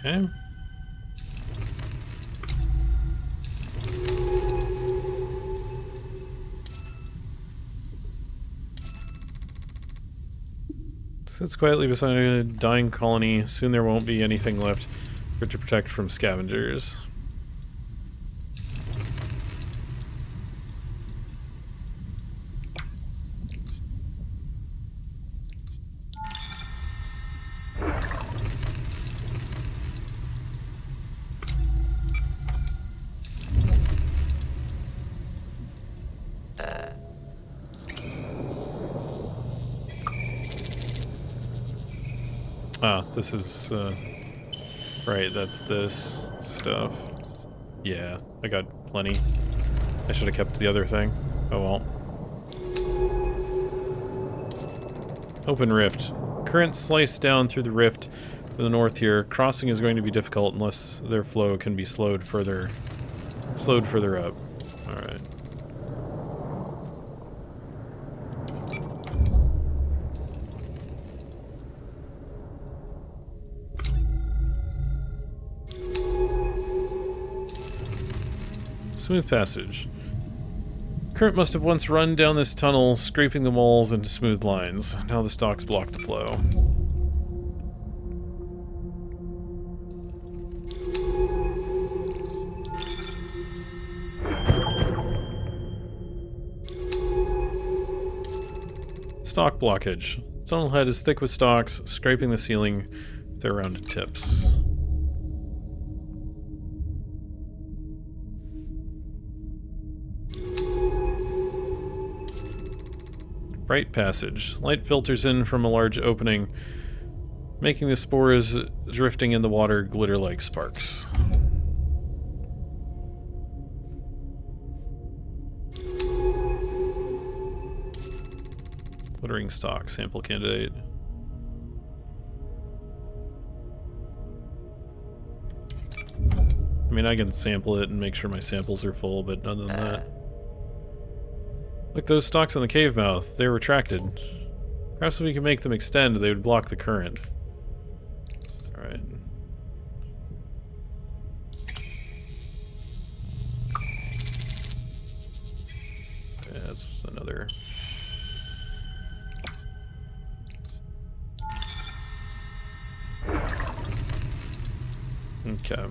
A: Okay. Sits quietly beside a dying colony. Soon there won't be anything left for it to protect from scavengers. Ah, this is, right, that's this stuff. Yeah, I got plenty. I should have kept the other thing. Oh well. Open rift. Currents slice down through the rift to the north here. Crossing is going to be difficult unless their flow can be slowed further up. Alright. Smooth passage. Current must have once run down this tunnel, scraping the walls into smooth lines. Now the stocks block the flow. Stock blockage. Tunnel head is thick with stalks, scraping the ceiling with their rounded tips. Bright passage. Light filters in from a large opening, making the spores drifting in the water glitter like sparks. Glittering stock, sample candidate. I mean, I can sample it and make sure my samples are full, but other than that... Look, those stalks in the cave mouth, they're retracted. Perhaps if we can make them extend, they would block the current. Alright. Yeah, that's another... Okay.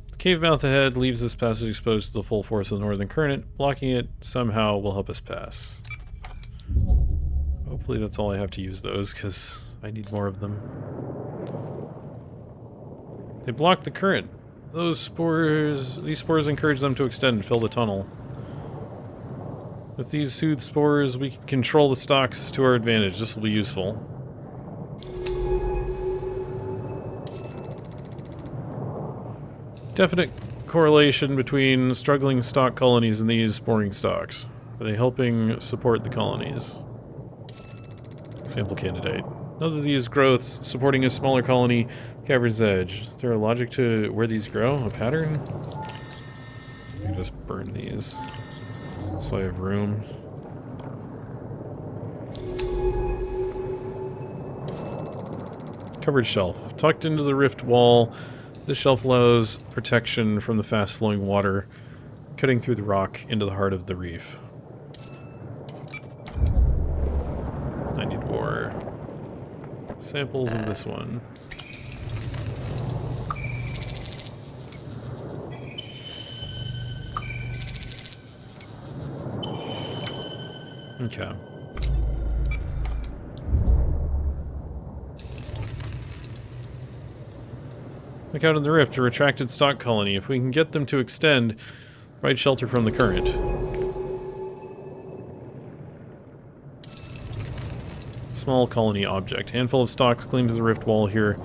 A: The cave mouth ahead leaves this passage exposed to the full force of the northern current. Blocking it somehow will help us pass. Hopefully that's all I have to use those, because I need more of them. They block the current. These spores encourage them to extend and fill the tunnel. With these soothed spores, we can control the stocks to our advantage. This will be useful. Definite correlation between struggling stock colonies and these spawning stocks. Are they helping support the colonies? Sample candidate. None of these growths supporting a smaller colony, cavern's edge. Is there a logic to where these grow? A pattern? I can just burn these. So I have room. Covered shelf. Tucked into the rift wall, this shelf allows protection from the fast-flowing water, cutting through the rock into the heart of the reef. I need more samples of this one. Okay. Look out in the rift, a retracted stock colony. If we can get them to extend, provide shelter from the current. Small colony object. Handful of stalks cling to the rift wall here,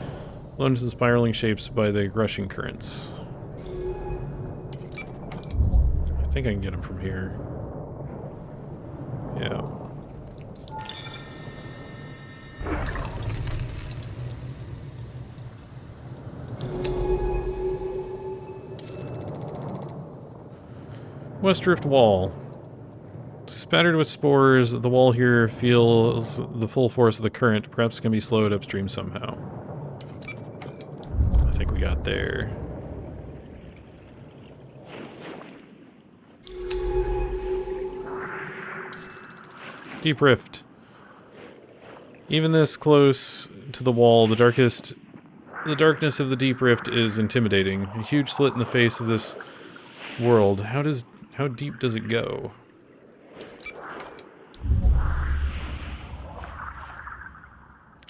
A: blown to the spiraling shapes by the rushing currents. I think I can get them from here. Yeah. West Rift Wall. Spattered with spores, the wall here feels the full force of the current. Perhaps it can be slowed upstream somehow. I think we got there. Deep rift. Even this close to the wall, the darkness of the deep rift is intimidating. A huge slit in the face of this world. How deep does it go?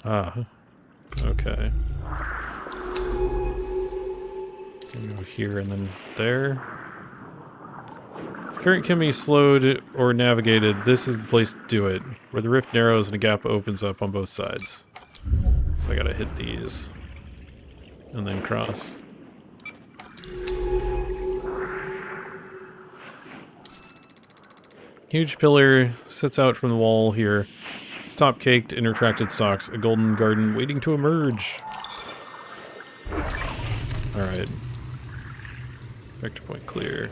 A: Ah. Okay. Go here and then there. The current can be slowed or navigated. This is the place to do it, where the rift narrows and a gap opens up on both sides. So I gotta hit these. And then cross. Huge pillar sits out from the wall here. Its top caked in retracted stalks, a golden garden waiting to emerge. Alright. Vector point clear.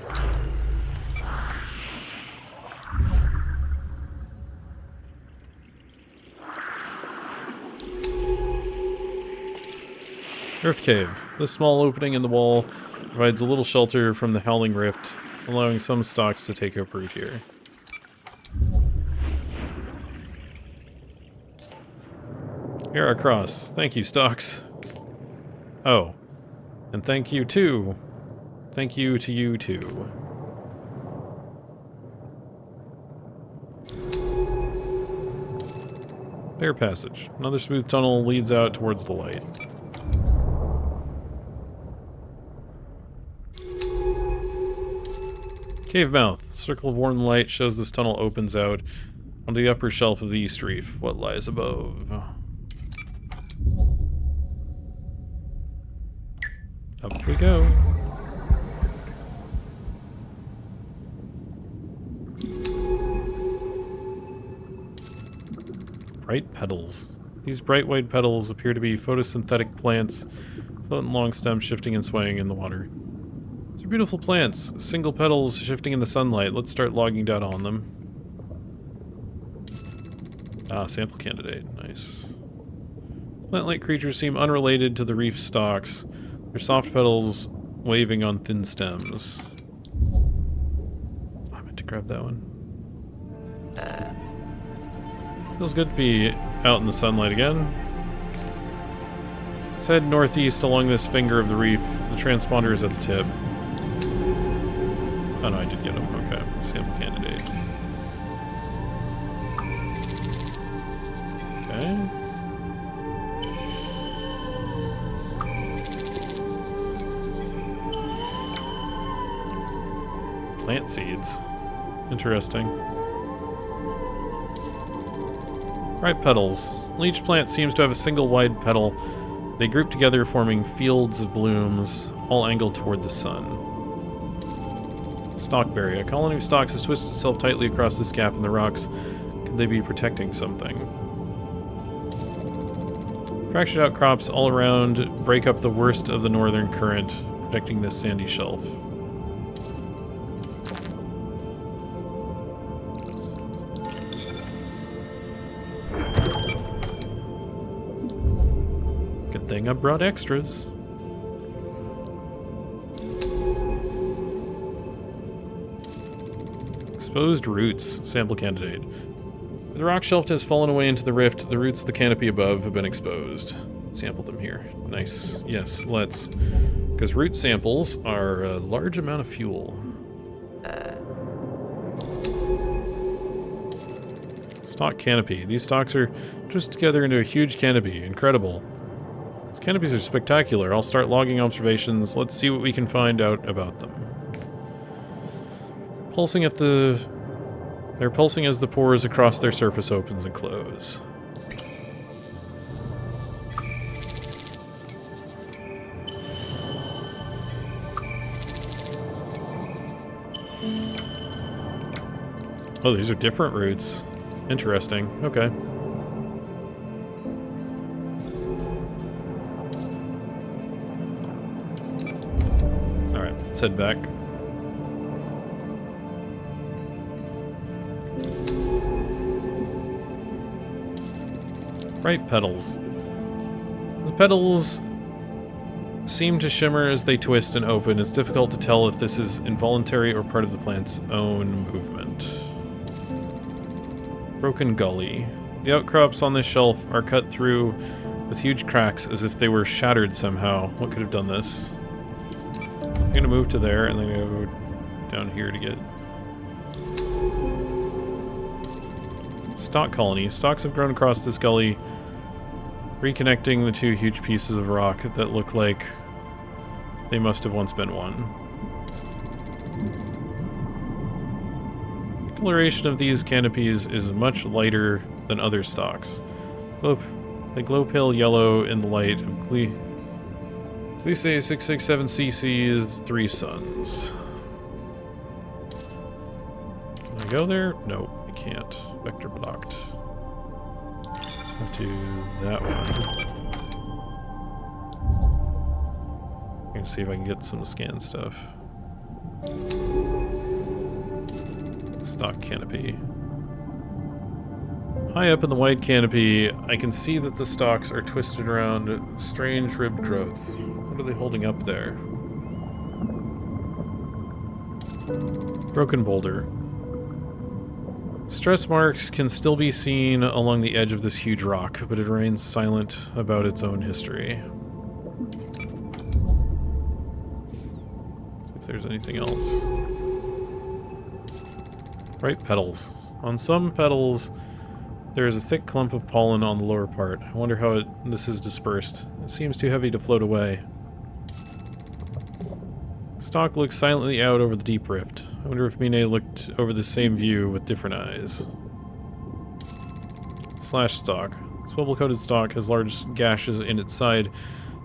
A: Rift Cave. This small opening in the wall provides a little shelter from the Howling Rift, allowing some stocks to take up root here. Here are cross. Thank you, stocks. Oh. And thank you, too. Thank you to you, too. Bare passage. Another smooth tunnel leads out towards the light. Cave mouth. Circle of warm light shows this tunnel opens out on the upper shelf of the East Reef. What lies above? Up we go. Bright petals. These bright white petals appear to be photosynthetic plants, floating long stems shifting and swaying in the water. These are beautiful plants, single petals shifting in the sunlight. Let's start logging data on them. Ah, sample candidate. Nice. Plant-like creatures seem unrelated to the reef stalks. Their soft petals waving on thin stems. I meant to grab that one. Feels good to be out in the sunlight again. Let's head northeast along this finger of the reef. The transponder is at the tip. Oh no, I did get him. Okay. Sample candidate. Okay. Plant seeds. Interesting. Right petals. Each plant seems to have a single wide petal. They group together forming fields of blooms, all angled toward the sun. Stalkberry. A colony of stalks has twisted itself tightly across this gap in the rocks. Could they be protecting something? Fractured outcrops all around break up the worst of the northern current, protecting this sandy shelf. Good thing I brought extras. Exposed roots. Sample candidate. The rock shelf has fallen away into the rift. The roots of the canopy above have been exposed. Let's sample them here. Nice. Yes, let's. Because root samples are a large amount of fuel. Stalk canopy. These stalks are twisted together into a huge canopy. Incredible. These canopies are spectacular. I'll start logging observations. Let's see what we can find out about them. Pulsing at the... They're pulsing as the pores across their surface opens and close. Oh, these are different roots. Interesting. Okay. Alright, let's head back. Bright petals. The petals seem to shimmer as they twist and open. It's difficult to tell if this is involuntary or part of the plant's own movement. Broken gully. The outcrops on this shelf are cut through with huge cracks as if they were shattered somehow. What could have done this? I'm gonna move to there and then go down here to get... Stalk colony. Stalks have grown across this gully, reconnecting the two huge pieces of rock that look like they must have once been one. The coloration of these canopies is much lighter than other stalks. They glow pale yellow in the light of Gliese 667cc's 3 suns. Can I go there? Nope, I can't. Vector blocked. I'll do that one. I'm gonna see if I can get some scan stuff. Stock canopy. High up in the wide canopy, I can see that the stalks are twisted around strange ribbed growths. What are they holding up there? Broken boulder. Stress marks can still be seen along the edge of this huge rock, but it remains silent about its own history. See if there's anything else. Ripe petals. On some petals, there is a thick clump of pollen on the lower part. I wonder how this is dispersed. It seems too heavy to float away. Stalk looks silently out over the deep rift. I wonder if Mine looked over the same view with different eyes. Slash stalk. Swivel-coated stalk has large gashes in its side.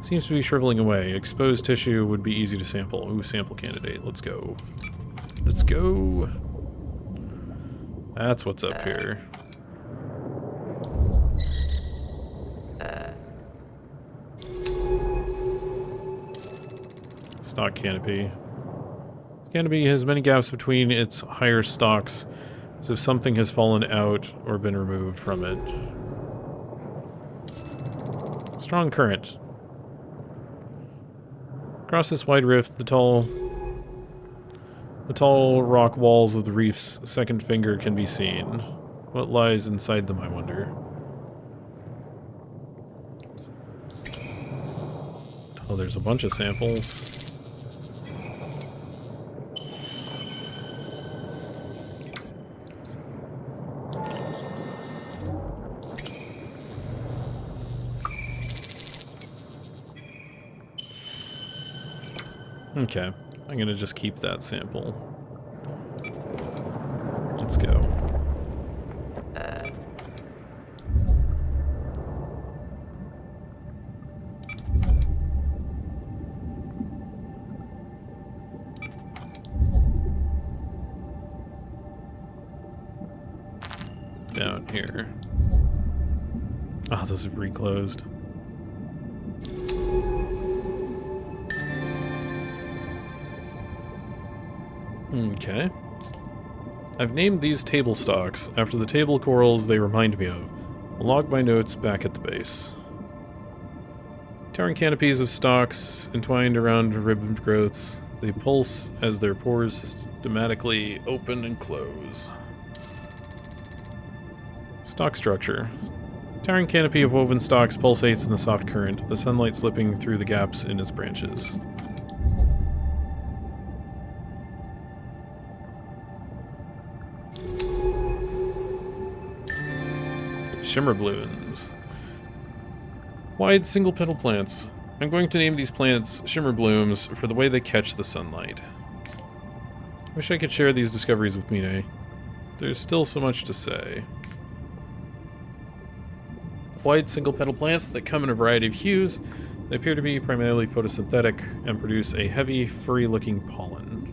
A: Seems to be shriveling away. Exposed tissue would be easy to sample. Ooh, sample candidate. Let's go. Let's go. That's what's up here. Stalk canopy. This canopy has many gaps between its higher stalks, as if something has fallen out or been removed from it. Strong current. Across this wide rift, the tall rock walls of the reef's second finger can be seen. What lies inside them, I wonder? Oh, there's a bunch of samples. Okay, I'm gonna just keep that sample. Let's go. Down here. Oh, those have reclosed. Okay. I've named these table stalks after the table corals they remind me of. I'll log my notes back at the base. Towering canopies of stalks entwined around ribbed growths. They pulse as their pores systematically open and close. Stalk structure. Towering canopy of woven stalks pulsates in the soft current, the sunlight slipping through the gaps in its branches. Shimmer blooms. Wide single-petal plants. I'm going to name these plants shimmer blooms for the way they catch the sunlight. Wish I could share these discoveries with Mine. There's still so much to say. Wide single-petal plants that come in a variety of hues. They appear to be primarily photosynthetic and produce a heavy, furry-looking pollen.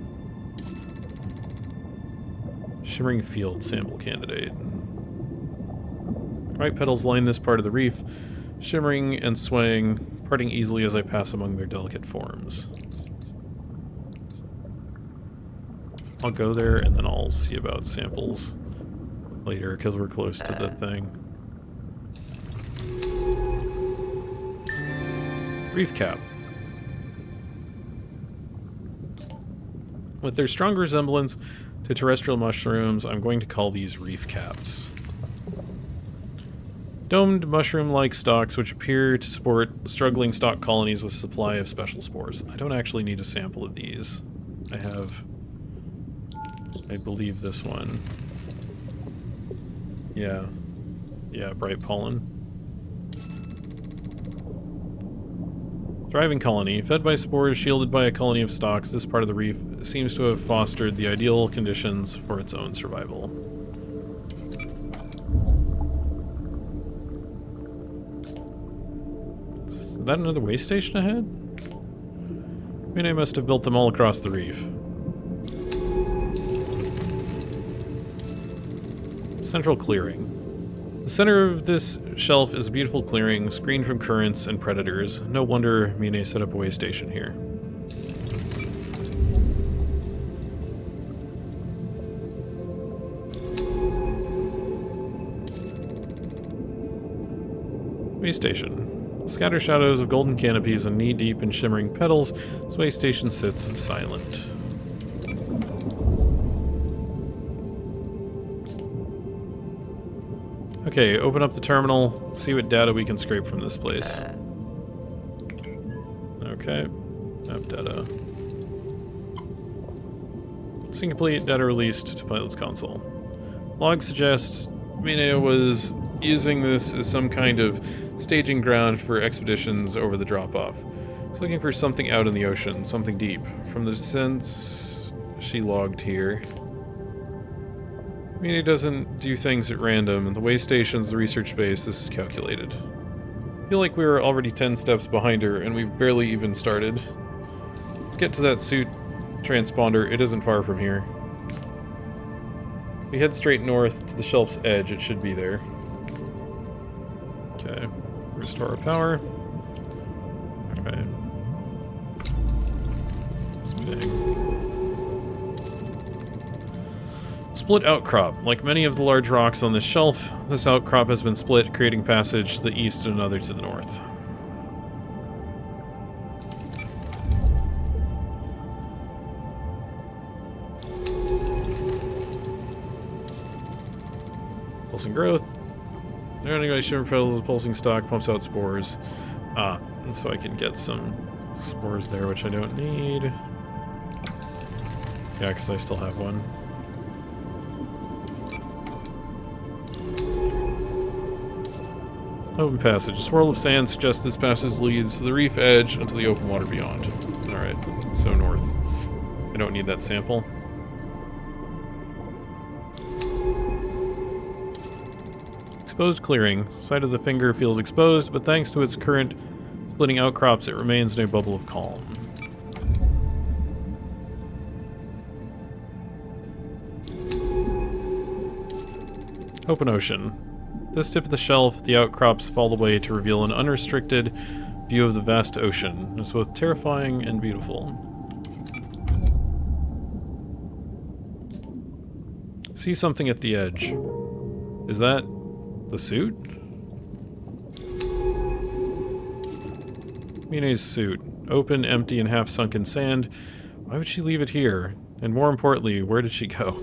A: Shimmering field sample candidate. Ripe petals line this part of the reef, shimmering and swaying, parting easily as I pass among their delicate forms. I'll go there and then I'll see about samples later because we're close to the thing. Reef cap. With their strong resemblance to terrestrial mushrooms, I'm going to call these reef caps. Domed mushroom-like stalks which appear to support struggling stalk colonies with a supply of special spores. I don't actually need a sample of these. I have, I believe, this one. Yeah. Yeah, bright pollen. Thriving colony. Fed by spores, shielded by a colony of stalks, this part of the reef seems to have fostered the ideal conditions for its own survival. Is that another way station ahead? I mean, I must have built them all across the reef. Central clearing. The center of this shelf is a beautiful clearing, screened from currents and predators. No wonder Mine set up a way station here. Way station. Scatter shadows of golden canopies and knee-deep in shimmering petals, this way station sits silent. Okay, open up the terminal, see what data we can scrape from this place. Okay, map data. Scene complete, data released to pilot's console. Log suggests Mine was using this as some kind of staging ground for expeditions over the drop-off. She's looking for something out in the ocean, something deep. From the sense she logged here, Mine doesn't do things at random, and the way station's the research base, this is calculated. I feel like we were already 10 steps behind her, and we've barely even started. Let's get to that suit transponder, it isn't far from here. We head straight north to the shelf's edge, it should be there. Okay, restore our power. Alright. Split outcrop. Like many of the large rocks on this shelf, this outcrop has been split, creating passage to the east and another to the north. Pulsing growth. Learning by shimmer petals, the pulsing stalk pumps out spores. And so I can get some spores there, which I don't need. Yeah, because I still have one. Open passage. A swirl of sand suggests this passage leads to the reef edge and to the open water beyond. Alright, so north. I don't need that sample. Exposed clearing. Side of the finger feels exposed, but thanks to its current splitting outcrops, it remains in a bubble of calm. Open ocean. This tip of the shelf, the outcrops fall away to reveal an unrestricted view of the vast ocean. It's both terrifying and beautiful. See something at the edge. Is that the suit? Mine's suit. Open, empty, and half sunk in sand. Why would she leave it here? And more importantly, where did she go?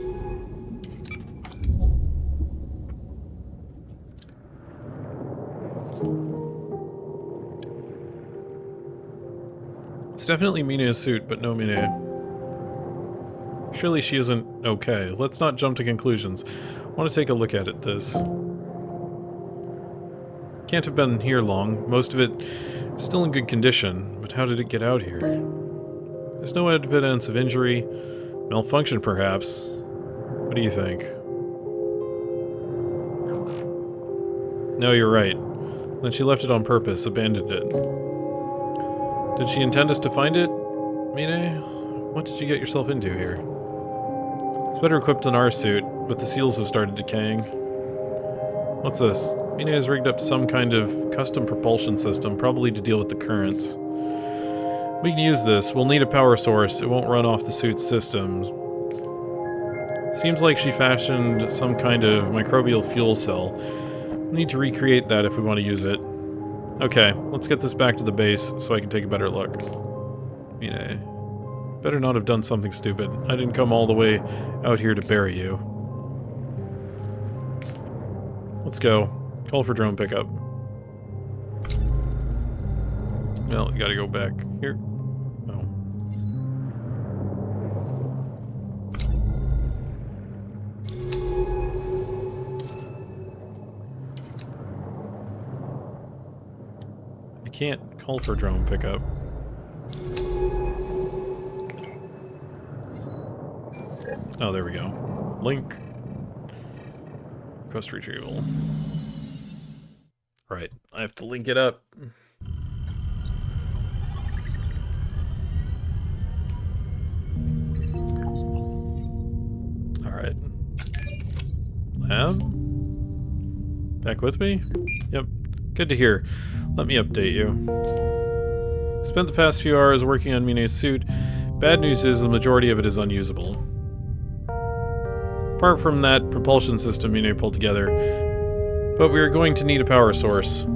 A: It's definitely Mine's suit, but no Mine. Surely she isn't okay. Let's not jump to conclusions. I want to take a look at it, this. Can't have been here long. Most of it is still in good condition, but how did it get out here? There's no evidence of injury. Malfunction, perhaps. What do you think? No, you're right. Then she left it on purpose, abandoned it. Did she intend us to find it? Mine, what did you get yourself into here? It's better equipped than our suit, but the seals have started decaying. What's this? Mine has rigged up some kind of custom propulsion system, probably to deal with the currents. We can use this. We'll need a power source. It won't run off the suit's systems. Seems like she fashioned some kind of microbial fuel cell. We'll need to recreate that if we want to use it. Okay, let's get this back to the base so I can take a better look. Mine, better not have done something stupid. I didn't come all the way out here to bury you. Let's go. Call for drone pickup. Well, you gotta go back here. Oh. I can't call for drone pickup. Oh, there we go. Link. Request retrieval. Right, I have to link it up. Alright. Lab? Back with me? Yep. Good to hear. Let me update you. Spent the past few hours working on Mine's suit. Bad news is the majority of it is unusable. Apart from that propulsion system Mine pulled together, but we are going to need a power source.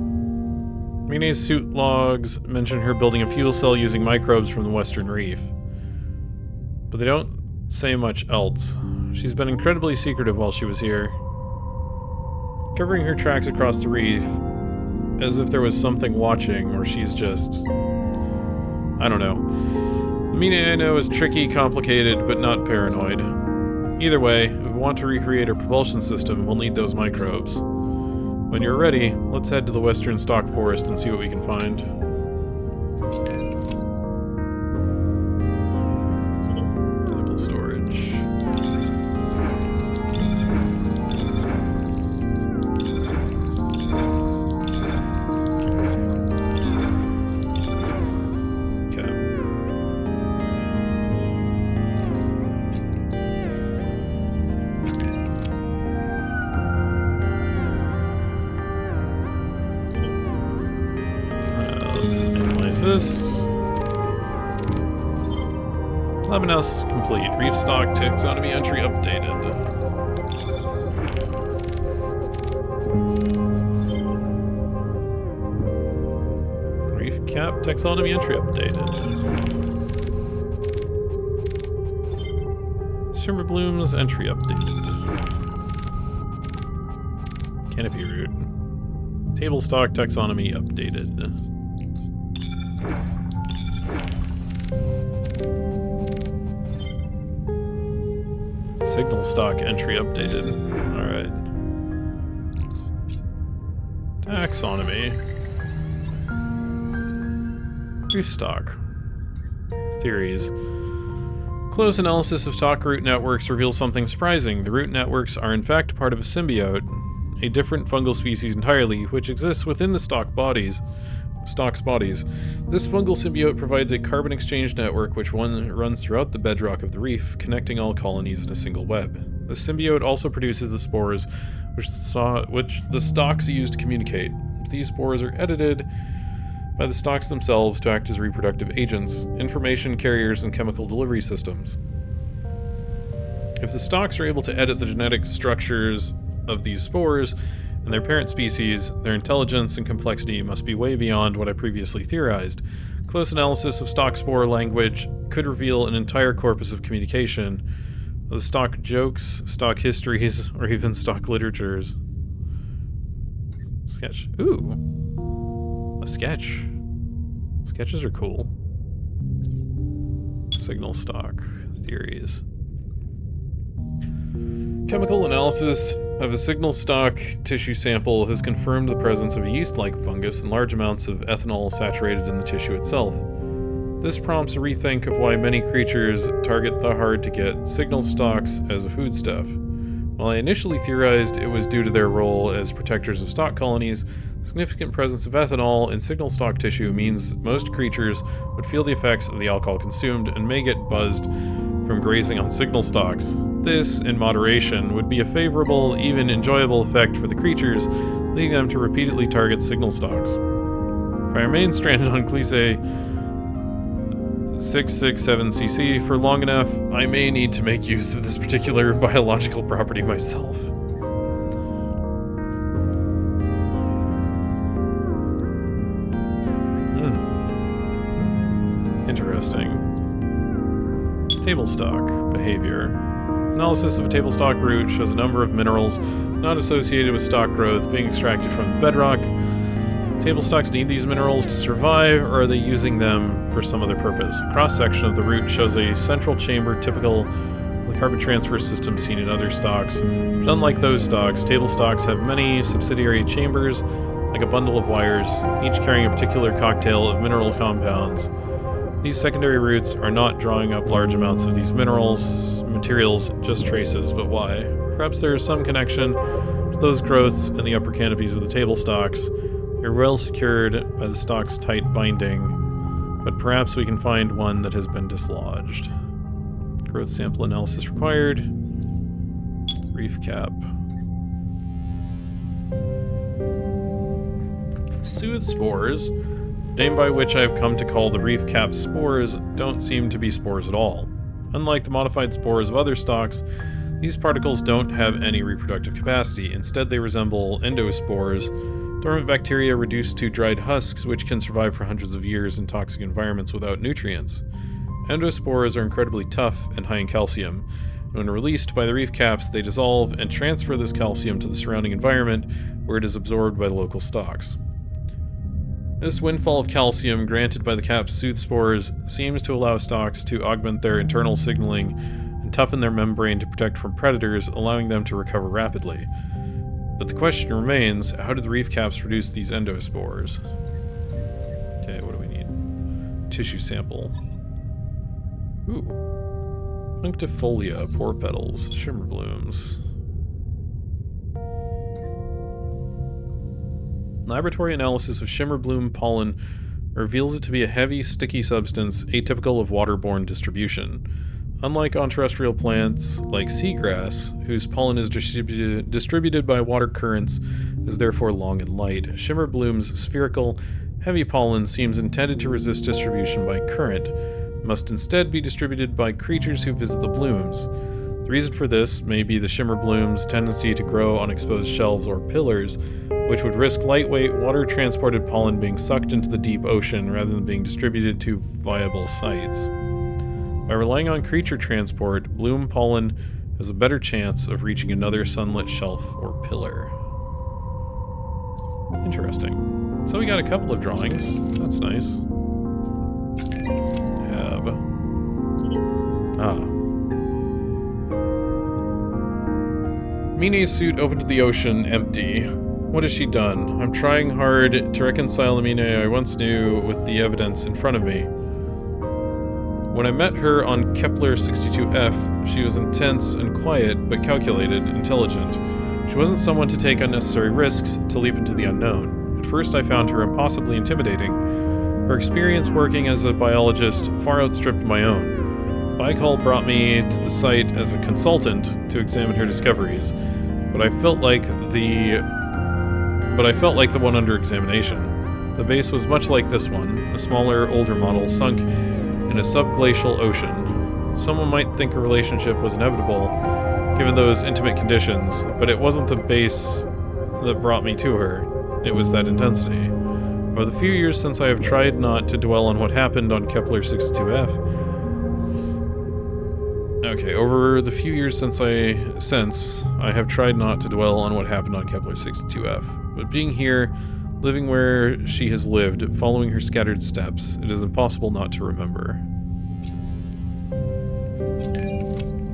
A: Mine's suit logs mention her building a fuel cell using microbes from the Western Reef. But they don't say much else. She's been incredibly secretive while she was here, covering her tracks across the reef as if there was something watching, or she's just... I don't know. The Mine I know is tricky, complicated, but not paranoid. Either way, if we want to recreate our propulsion system, we'll need those microbes. When you're ready, let's head to the Western Stock Forest and see what we can find. Sample storage. This. Lab analysis complete. Reef stock taxonomy entry updated. Reef cap taxonomy entry updated. Shrimp blooms entry updated. Canopy root. Table stock taxonomy updated. Signal stock entry updated. Alright. Taxonomy. Reef stock. Theories. Close analysis of stock root networks reveals something surprising. The root networks are in fact part of a symbiote, a different fungal species entirely, which exists within the stock's bodies. This fungal symbiote provides a carbon exchange network which runs throughout the bedrock of the reef, connecting all colonies in a single web. The symbiote also produces the spores which the stalks use to communicate. These spores are edited by the stalks themselves to act as reproductive agents, information carriers, and chemical delivery systems. If the stalks are able to edit the genetic structures of these spores and their parent species, their intelligence and complexity must be way beyond what I previously theorized. Close analysis of stock spore language could reveal an entire corpus of communication, the stock jokes, stock histories, or even stock literatures. Sketch. Ooh. A sketch. Sketches are cool. Signal stock. Theories. Chemical analysis of a signal stock tissue sample has confirmed the presence of a yeast-like fungus and large amounts of ethanol saturated in the tissue itself. This prompts a rethink of why many creatures target the hard-to-get signal stocks as a foodstuff. While I initially theorized it was due to their role as protectors of stock colonies, the significant presence of ethanol in signal stock tissue means most creatures would feel the effects of the alcohol consumed and may get buzzed from grazing on signal stocks. This, in moderation, would be a favorable, even enjoyable effect for the creatures, leading them to repeatedly target signal stocks. If I remain stranded on Gliese 667cc for long enough, I may need to make use of this particular biological property myself. Interesting. Table stock behavior. Analysis of a table stock root shows a number of minerals not associated with stock growth being extracted from the bedrock. Table stocks need these minerals to survive, or are they using them for some other purpose? A cross-section of the root shows a central chamber typical of the carbon transfer system seen in other stocks. But unlike those stocks, table stocks have many subsidiary chambers, like a bundle of wires, each carrying a particular cocktail of mineral compounds. These secondary roots are not drawing up large amounts of these materials, just traces, but why? Perhaps there is some connection to those growths in the upper canopies of the table stocks. They're well secured by the stock's tight binding, but perhaps we can find one that has been dislodged. Growth sample analysis required. Reef cap. Soothe spores, name by which I have come to call the reef cap spores, don't seem to be spores at all. Unlike the modified spores of other stocks, these particles don't have any reproductive capacity. Instead, they resemble endospores, Dormant bacteria reduced to dried husks, which can survive for hundreds of years in toxic environments without nutrients. Endospores are incredibly tough and high in calcium. When released by the reef caps, they dissolve and transfer this calcium to the surrounding environment, where it is absorbed by the local stocks. This windfall of calcium granted by the cap's soothe seems to allow stocks to augment their internal signaling and toughen their membrane to protect from predators, allowing them to recover rapidly. But the question remains, how did the reef caps produce these endospores? Okay, what do we need? Tissue sample. Ooh. Punctifolia, pore petals, shimmer blooms. Laboratory analysis of shimmer bloom pollen reveals it to be a heavy, sticky substance atypical of waterborne distribution. Unlike on terrestrial plants like seagrass, whose pollen is distributed by water currents and is therefore long and light, shimmer bloom's spherical, heavy pollen seems intended to resist distribution by current, must instead be distributed by creatures who visit the blooms. The reason for this may be the shimmer bloom's tendency to grow on exposed shelves or pillars, which would risk lightweight, water-transported pollen being sucked into the deep ocean rather than being distributed to viable sites. By relying on creature transport, bloom pollen has a better chance of reaching another sunlit shelf or pillar. Interesting. So we got a couple of drawings. That's nice. Mine's suit opened to the ocean, empty. What has she done? I'm trying hard to reconcile the Mine I once knew with the evidence in front of me. When I met her on Kepler 62F, she was intense and quiet, but calculated, intelligent. She wasn't someone to take unnecessary risks, to leap into the unknown. At first I found her impossibly intimidating. Her experience working as a biologist far outstripped my own. Baikal brought me to the site as a consultant to examine her discoveries, but I felt like the one under examination. The base was much like this one, a smaller, older model sunk in a subglacial ocean. Someone might think a relationship was inevitable, given those intimate conditions, but it wasn't the base that brought me to her. It was that intensity. Over the few years since I have tried not to dwell on what happened on Kepler 62F, over the few years since I have tried not to dwell on what happened on Kepler 62F. But being here, living where she has lived, following her scattered steps, it is impossible not to remember.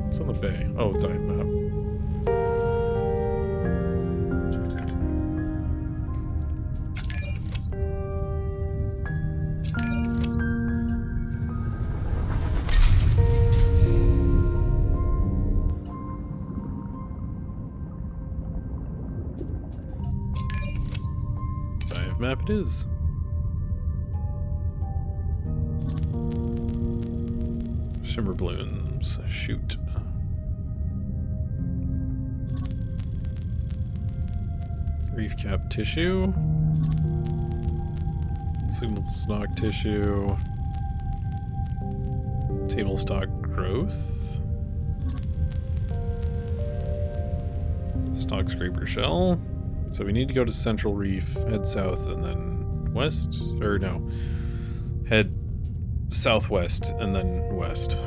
A: It's on the bay. Oh, dive map. Map it is. Shimmer blooms. Shoot. Reef cap tissue. Signal stock tissue. Table stock growth. Stock scraper shell. So we need to go to Central Reef, head south, and then west? Or no. Head southwest, and then west.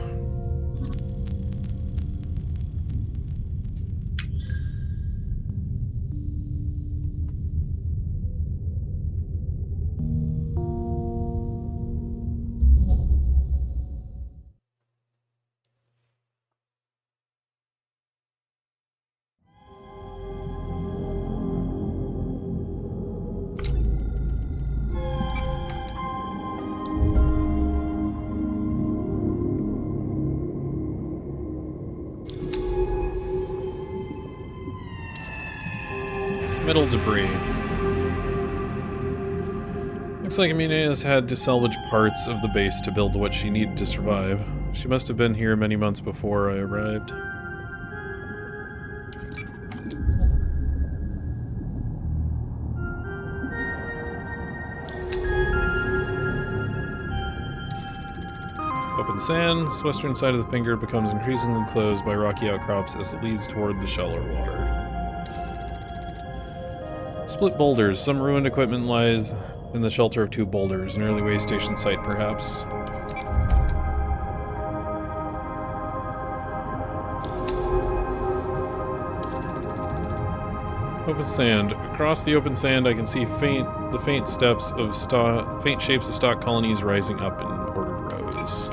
A: Metal debris. Looks like Amina has had to salvage parts of the base to build what she needed to survive. She must have been here many months before I arrived. Open sand. This western side of the finger becomes increasingly enclosed by rocky outcrops as it leads toward the shallower water. Split boulders. Some ruined equipment lies in the shelter of 2 boulders. An early way station site, perhaps. Open sand. Across the open sand, I can see the faint steps of faint shapes of stock colonies rising up in ordered rows.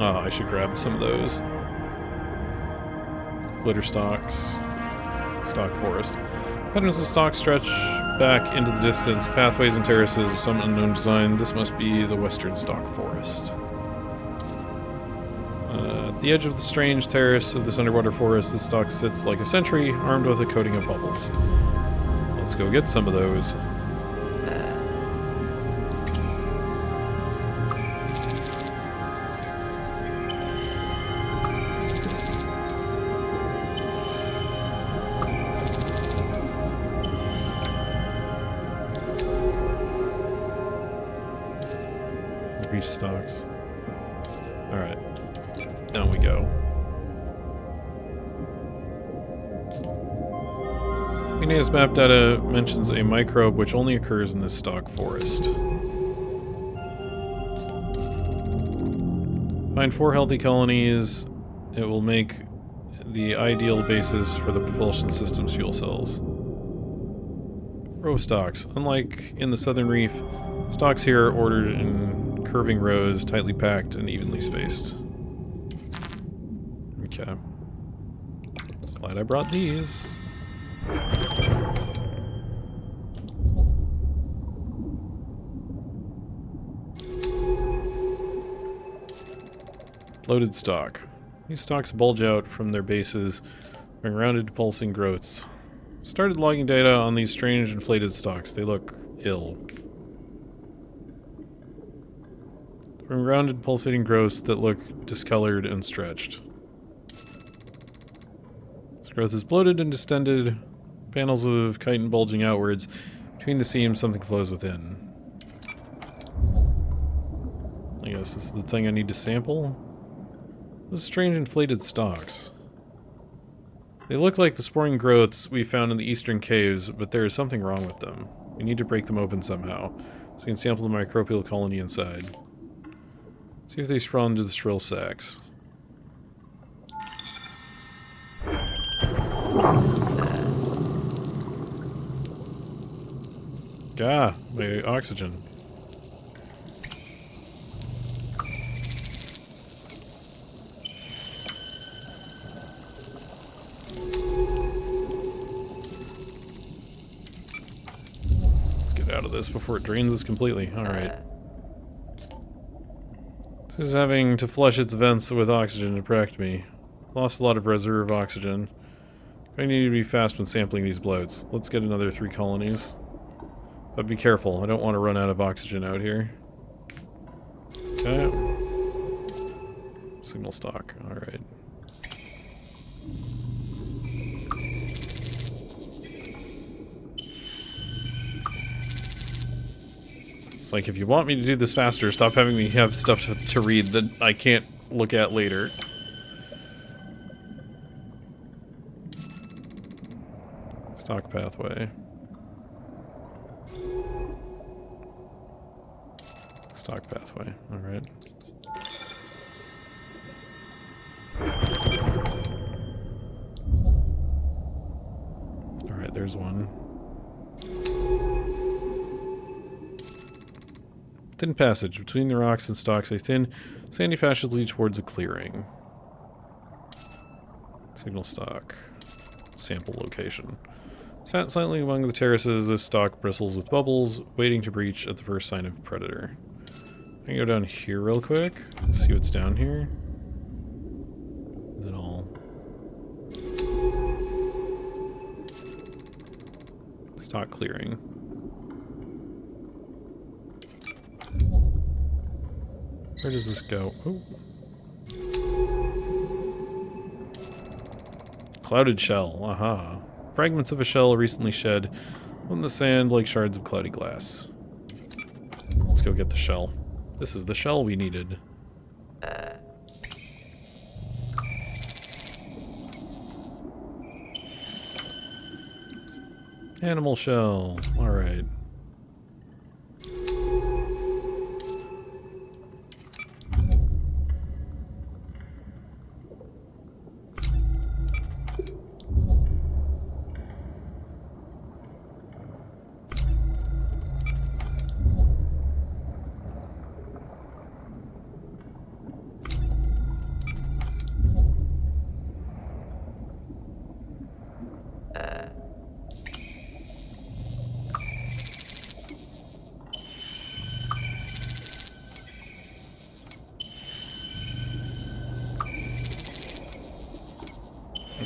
A: Oh, I should grab some of those. Glitter stalks. Stock forest. Patterns of stalks stretch back into the distance, pathways and terraces of some unknown design. This must be the western stock forest. At the edge of the strange terrace of this underwater forest, the stalk sits like a sentry, armed with a coating of bubbles. Let's go get some of those. Stocks. Alright. Down we go. Igneous map data mentions a microbe which only occurs in this stock forest. Find 4 healthy colonies. It will make the ideal basis for the propulsion system's fuel cells. Row stocks. Unlike in the southern reef, stocks here are ordered in curving rows, tightly packed and evenly spaced. Okay. Glad I brought these. Loaded stock. These stocks bulge out from their bases, being rounded pulsing growths. Started logging data on these strange inflated stocks. They look ill. From rounded pulsating growths that look discolored and stretched. This growth is bloated and distended, panels of chitin bulging outwards. Between the seams, something flows within. I guess this is the thing I need to sample. Those strange inflated stalks. They look like the sporing growths we found in the eastern caves, but there is something wrong with them. We need to break them open somehow, so we can sample the microbial colony inside. See if they sprawl into the shrill sacs. Gah, my oxygen. Get out of this before it drains us completely. Alright. This is having to flush its vents with oxygen to protect me. Lost a lot of reserve oxygen. I need to be fast when sampling these bloats. Let's get another 3 colonies. But be careful, I don't want to run out of oxygen out here. Okay. Signal stock, alright. It's like, if you want me to do this faster, stop having me have stuff to read that I can't look at later. Stock pathway. Stock pathway, alright. Alright, there's one. Thin passage. Between the rocks and stalks, a thin, sandy passage leads towards a clearing. Signal stock. Sample location. Sat silently among the terraces, this stalk bristles with bubbles, waiting to breach at the first sign of predator. I can go down here real quick, see what's down here. Then I'll... Stock clearing. Where does this go? Oh. Clouded shell, aha. Fragments of a shell recently shed on the sand like shards of cloudy glass. Let's go get the shell. This is the shell we needed. Animal shell. Alright.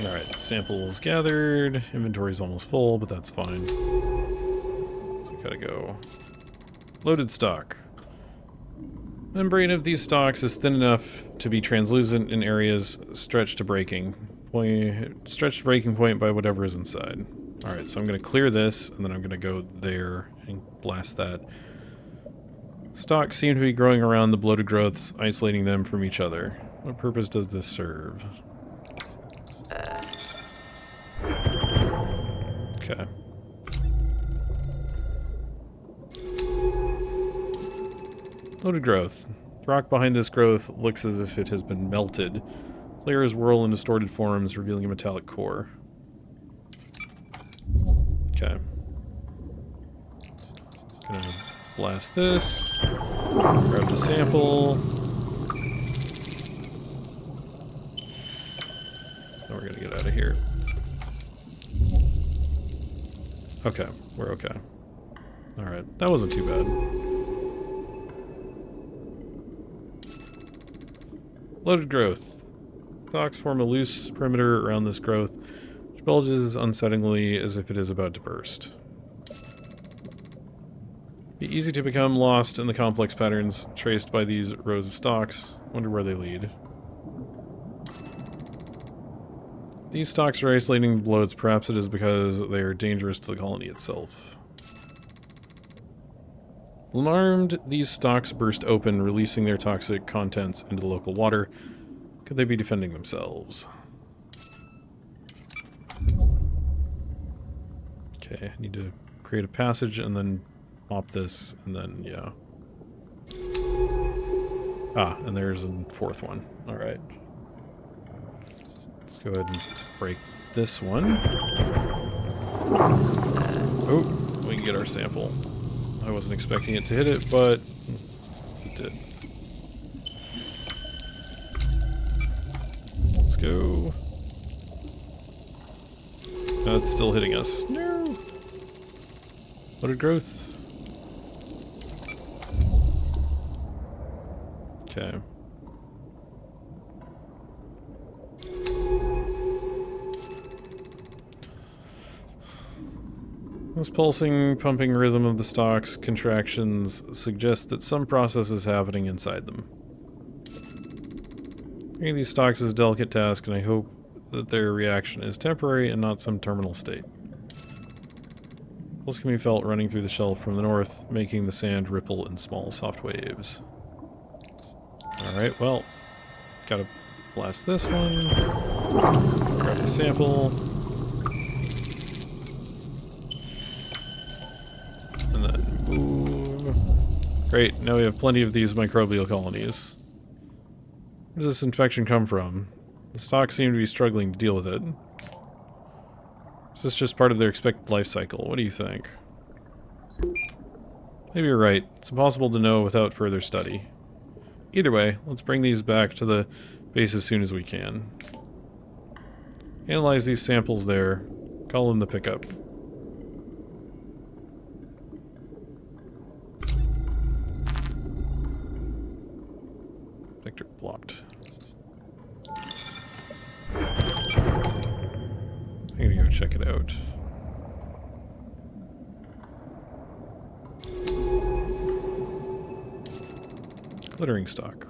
A: Alright, samples gathered. Inventory's almost full, but that's fine. So we gotta go. Loaded stock. Membrane of these stalks is thin enough to be translucent in areas stretched to breaking point. Stretched to breaking point by whatever is inside. Alright, so I'm gonna clear this, and then I'm gonna go there and blast that. Stalks seem to be growing around the bloated growths, isolating them from each other. What purpose does this serve? Okay. Loaded growth. The rock behind this growth looks as if it has been melted. Layers whirl in distorted forms, revealing a metallic core. Okay. Gonna blast this. Grab the sample. Now we're gonna get out of here. Okay, we're okay. Alright, that wasn't too bad. Loaded growth. Stalks form a loose perimeter around this growth, which bulges unsettlingly as if it is about to burst. Be easy to become lost in the complex patterns traced by these rows of stalks. Wonder where they lead. These stalks are isolating the bloats. Perhaps it is because they are dangerous to the colony itself. Alarmed, these stalks burst open, releasing their toxic contents into the local water. Could they be defending themselves? Okay, I need to create a passage and then mop this, and then, yeah. Ah, and there's a fourth one. Alright. Let's go ahead and break this one. Oh, we can get our sample. I wasn't expecting it to hit it, but it did. Let's go. No, it's still hitting us. No! Loaded growth. Okay. This pulsing, pumping rhythm of the stalks' contractions suggests that some process is happening inside them. Creating these stalks is a delicate task, and I hope that their reaction is temporary and not some terminal state. Pulse can be felt running through the shelf from the north, making the sand ripple in small, soft waves. Alright, well, gotta blast this one. Grab the sample. And then move. Great, now we have plenty of these microbial colonies. Where does this infection come from? The stalks seem to be struggling to deal with it. Is this just part of their expected life cycle? What do you think? Maybe you're right. It's impossible to know without further study. Either way, let's bring these back to the base as soon as we can. Analyze these samples there. Call in the pickup. Vector blocked. I'm gonna go check it out. Glittering stock.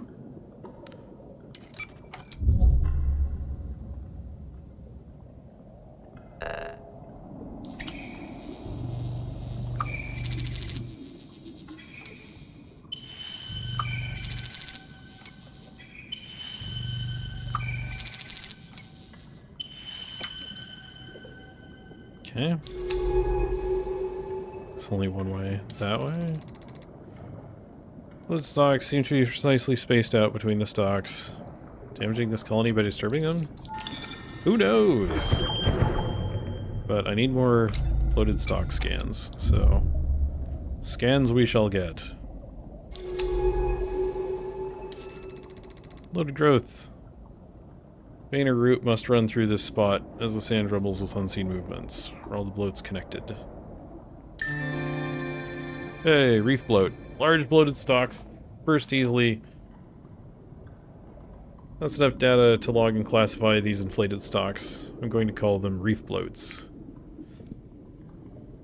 A: Okay. There's only one way. That way? Bloated stocks seem to be precisely spaced out between the stocks. Damaging this colony by disturbing them? Who knows? But I need more bloated stock scans, so... Scans we shall get. Loaded growth. Vein or root must run through this spot as the sand rumbles with unseen movements. Are all the bloats connected? Hey, reef bloat. Large bloated stalks. Burst easily. That's enough data to log and classify these inflated stalks. I'm going to call them reef bloats.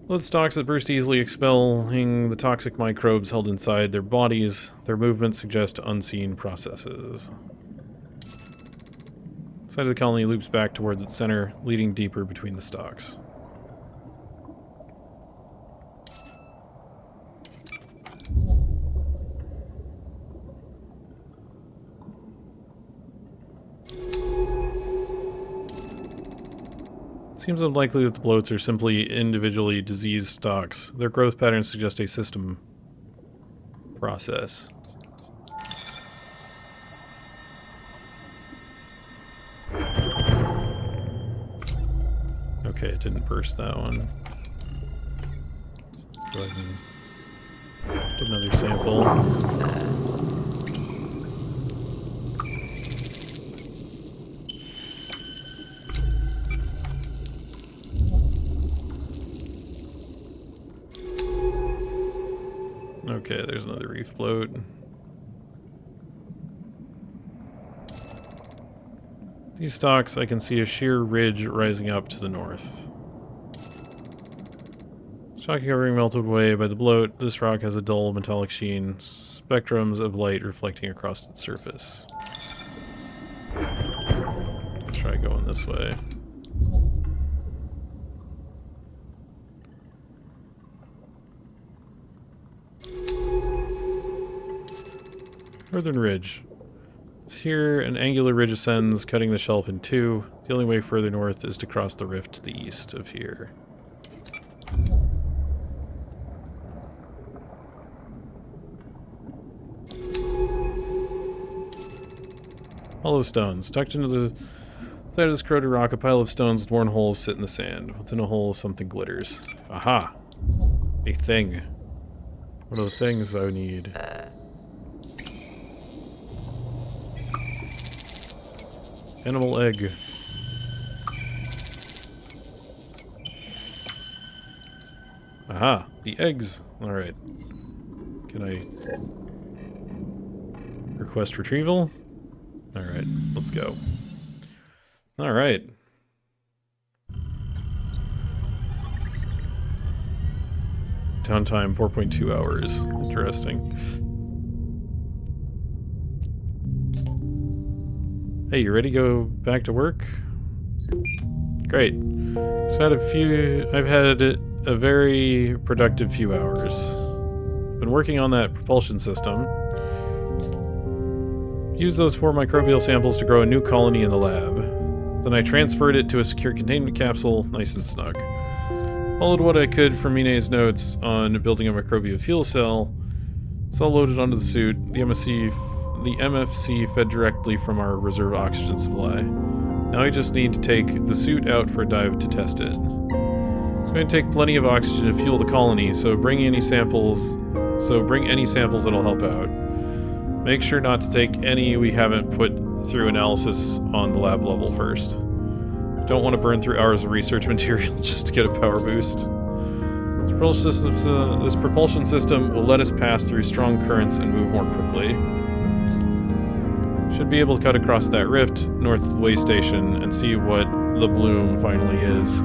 A: Bloated stalks that burst easily, expelling the toxic microbes held inside their bodies. Their movements suggest unseen processes. The side of the colony loops back towards its center, leading deeper between the stalks. Seems unlikely that the bloats are simply individually diseased stalks. Their growth patterns suggest a system process. Okay, it didn't burst that one. Go ahead and get another sample. Okay, there's another reef bloat. These stalks, I can see a sheer ridge rising up to the north. Shock covering melted away by the bloat. This rock has a dull metallic sheen, spectrums of light reflecting across its surface. Let's try going this way. Northern Ridge. Here, an angular ridge ascends, cutting the shelf in two. The only way further north is to cross the rift to the east of here. Hollow stones. Tucked into the side of this corroded rock, a pile of stones with worn holes sit in the sand. Within a hole, something glitters. Aha! A thing. What are the things I need? Animal egg. Aha, the eggs. Alright. Can I request retrieval? Alright, let's go. Alright. Downtime 4.2 hours. Interesting. Hey, you ready to go back to work? Great. So I've had a very productive few hours. Been working on that propulsion system. Used those 4 microbial samples to grow a new colony in the lab. Then I transferred it to a secure containment capsule, nice and snug. Followed what I could from Mine's notes on building a microbial fuel cell. It's all loaded onto the suit. The MFC fed directly from our reserve oxygen supply. Now I just need to take the suit out for a dive to test it. It's going to take plenty of oxygen to fuel the colony, so bring any samples that'll help out. Make sure not to take any we haven't put through analysis on the lab level first. Don't want to burn through hours of research material just to get a power boost. This propulsion system will let us pass through strong currents and move more quickly. Should be able to cut across that rift north of the way station and see what the bloom finally is.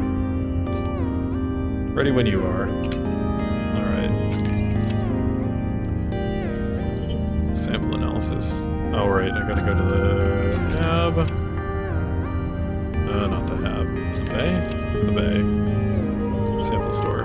A: Ready when you are. Alright. Sample analysis. Oh right, I gotta go to the hab. Not the hab. The bay? The bay. Sample store.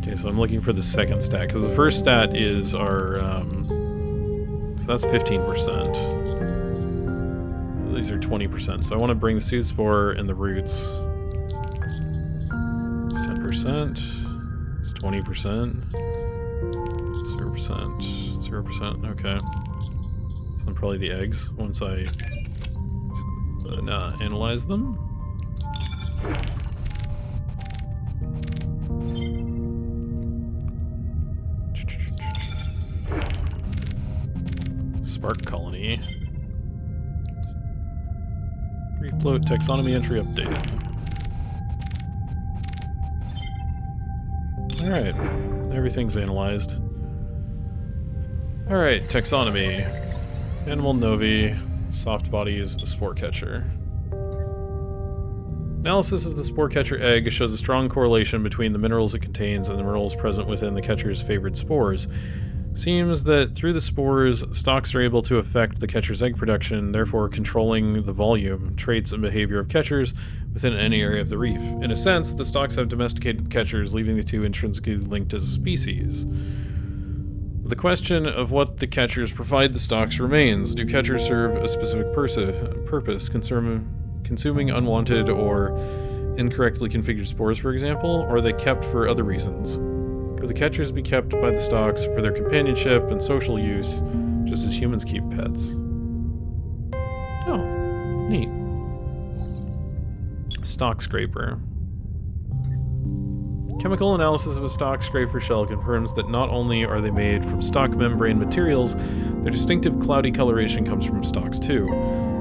A: Okay, so I'm looking for the second stat, because the first stat is our, so that's 15%. These are 20%, so I want to bring the seed spore and the roots. It's 10%, it's 20%, 0%, 0%, okay. So probably the eggs, once I analyze them. Spark colony. Reef bloat taxonomy entry updated. Alright, everything's analyzed. Alright, taxonomy. Animal novi, soft bodies, spore catcher. Analysis of the spore catcher egg shows a strong correlation between the minerals it contains and the minerals present within the catcher's favored spores. Seems that through the spores, stalks are able to affect the catcher's egg production, therefore controlling the volume, traits, and behavior of catchers within any area of the reef. In a sense, the stalks have domesticated the catchers, leaving the two intrinsically linked as species. The question of what the catchers provide the stalks remains. Do catchers serve a specific purpose, consuming unwanted or incorrectly configured spores, for example, or are they kept for other reasons? Could the catchers be kept by the stalks for their companionship and social use, just as humans keep pets? Oh, neat. Stalk scraper. Chemical analysis of a stalk scraper shell confirms that not only are they made from stalk membrane materials, their distinctive cloudy coloration comes from stalks too.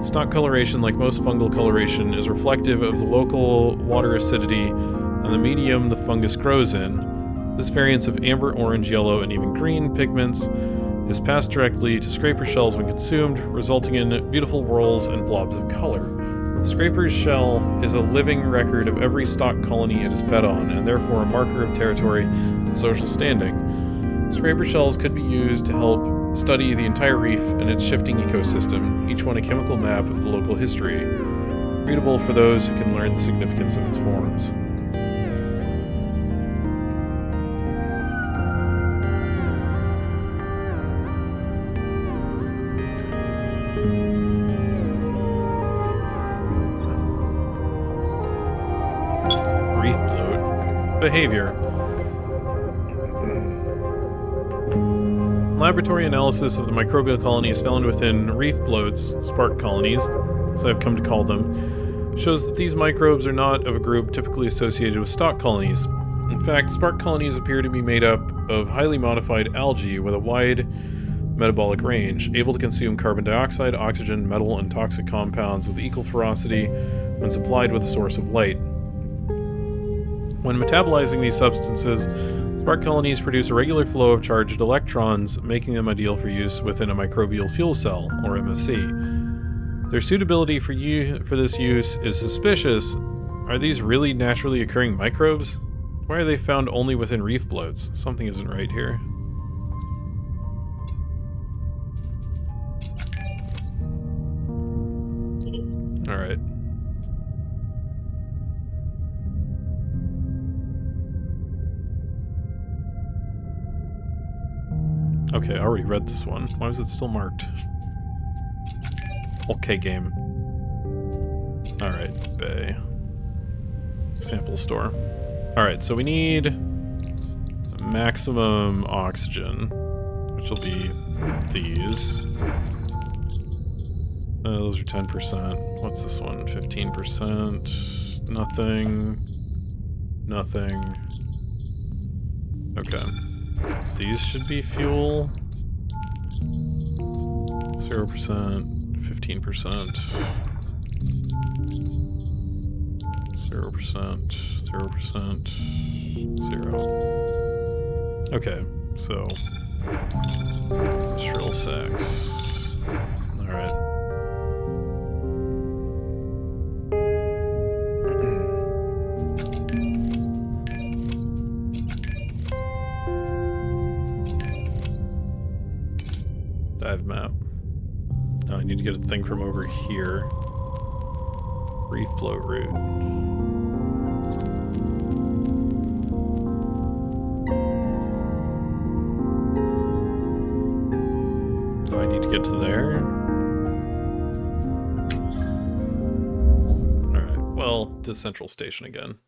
A: Stalk coloration, like most fungal coloration, is reflective of the local water acidity and the medium the fungus grows in. This variance of amber, orange, yellow, and even green pigments is passed directly to scraper shells when consumed, resulting in beautiful whorls and blobs of color. The scraper's shell is a living record of every stalk colony it is fed on, and therefore a marker of territory and social standing. Scraper shells could be used to help study the entire reef and its shifting ecosystem, each one a chemical map of the local history, readable for those who can learn the significance of its forms. Reef bloat. Behavior. Laboratory analysis of the microbial colonies found within reef bloats, spark colonies, as I've come to call them, shows that these microbes are not of a group typically associated with stalk colonies. In fact, spark colonies appear to be made up of highly modified algae with a wide metabolic range, able to consume carbon dioxide, oxygen, metal, and toxic compounds with equal ferocity when supplied with a source of light. When metabolizing these substances, spark colonies produce a regular flow of charged electrons, making them ideal for use within a microbial fuel cell, or MFC. Their suitability for this use is suspicious. Are these really naturally occurring microbes? Why are they found only within reef bloats? Something isn't right here. Alright. Okay, I already read this one. Why is it still marked? Okay, game. Alright, bay. Sample store. Alright, so we need maximum oxygen, which will be these. Those are 10%. What's this one? 15%. Nothing. Nothing. Okay. These should be fuel. 0%, 15%. 0%, 0%, 0. Okay, so shrill sex. Alright. Dive map. Oh, I need to get a thing from over here. Reef bloat route. to get to there. Alright, well, to Central Station again.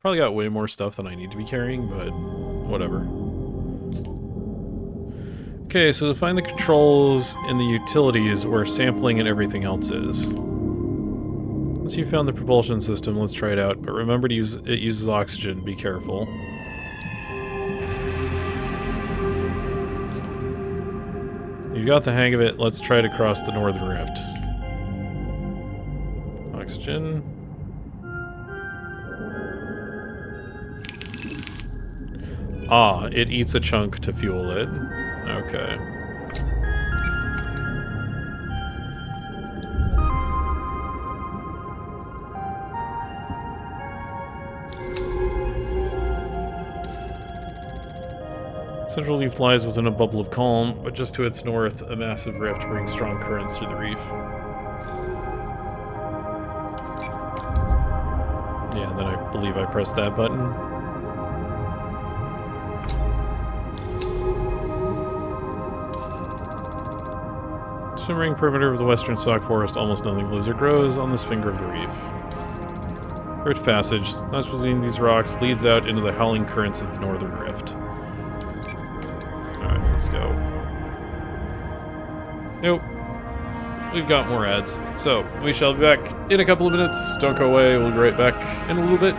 A: Probably got way more stuff than I need to be carrying, but whatever. Okay, so to find the controls in the utilities where sampling and everything else is. Once you've found the propulsion system, let's try it out, but remember to use it uses oxygen, be careful. You've got the hang of it, let's try to cross the Northern Rift. Oxygen. Ah, it eats a chunk to fuel it. Okay. Central Reef lies within a bubble of calm, but just to its north, a massive rift brings strong currents through the reef. Yeah, then I believe I pressed that button. Shimmering perimeter of the western stock forest, almost nothing lives or grows on this finger of the reef. Rich passage, not between these rocks, leads out into the howling currents of the northern rift. Alright, let's go. Nope. We've got more ads. So, we shall be back in a couple of minutes. Don't go away, we'll be right back in a little bit.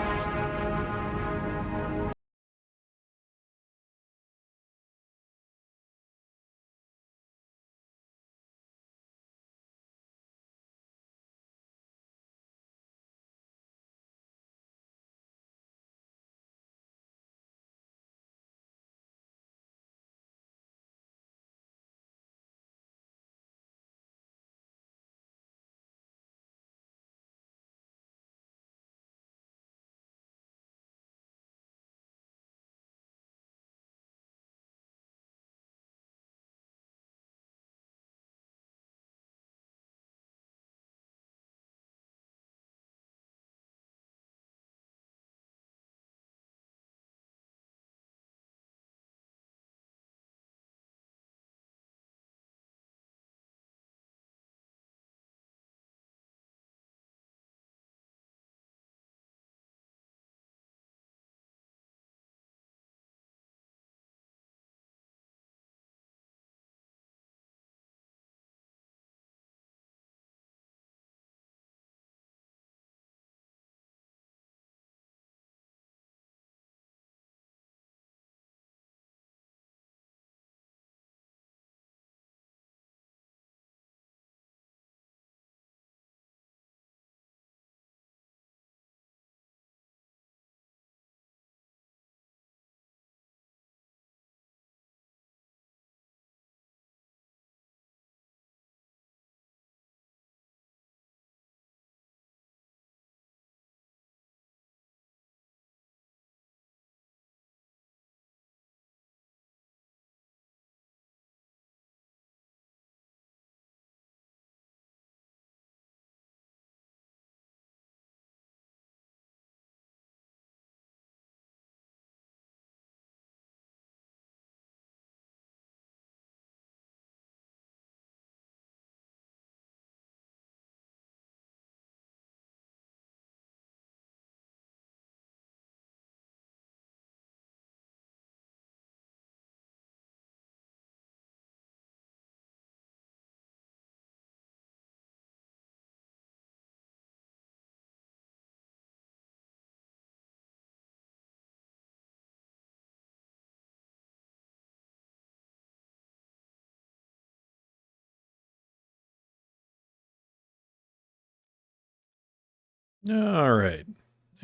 A: Alright.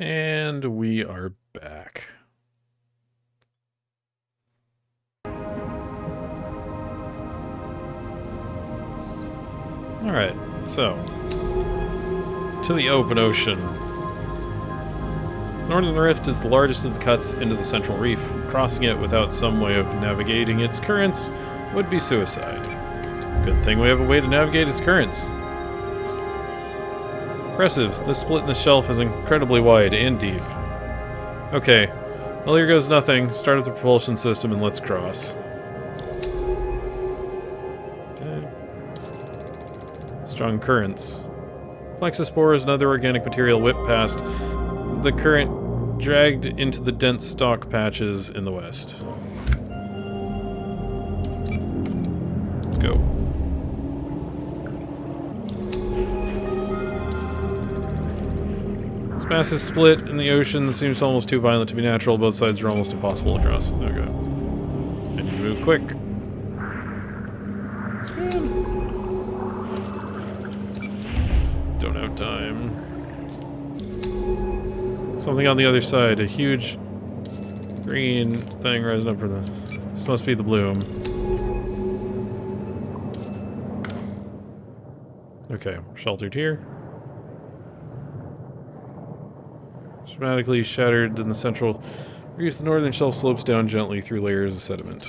A: And we are back. Alright, so to the open ocean. Northern Rift is the largest of the cuts into the Central Reef. Crossing it without some way of navigating its currents would be suicide. Good thing we have a way to navigate its currents. Impressive. This split in the shelf is incredibly wide and deep. Okay. Well, here goes nothing. Start up the propulsion system and let's cross. Strong currents. Flexispores and other organic material whip past. The current dragged into the dense stalk patches in the west. Let's go. This massive split in the ocean seems almost too violent to be natural. Both sides are almost impossible to cross. Okay. I need to move quick. Don't have time. Something on the other side. A huge green thing rising up from the... This must be the bloom. Okay, we're sheltered here. Dramatically shattered in the central reef. The northern shelf slopes down gently through layers of sediment.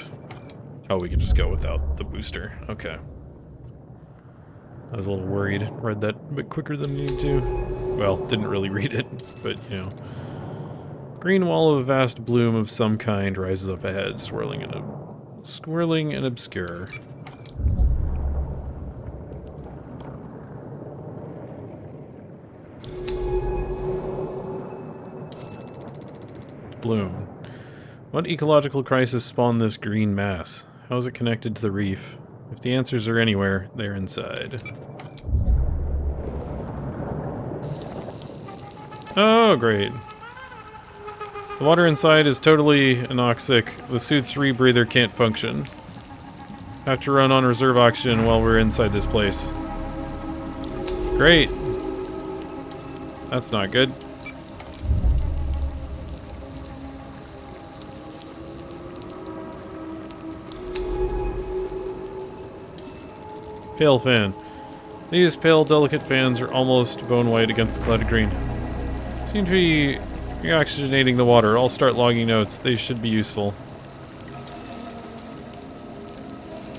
A: Oh, we can just go without the booster. Okay. I was a little worried. Read that a bit quicker than I needed to. Well, didn't really read it, but, you know. Green wall of a vast bloom of some kind rises up ahead, swirling and obscure. Bloom. What ecological crisis spawned this green mass? How is it connected to the reef? If the answers are anywhere, they're inside. Oh, great. The water inside is totally anoxic. The suit's rebreather can't function. Have to run on reserve oxygen while we're inside this place. Great. That's not good. Pale fan. These pale, delicate fans are almost bone white against the clouded green. Seem to be reoxygenating the water. I'll start logging notes. They should be useful.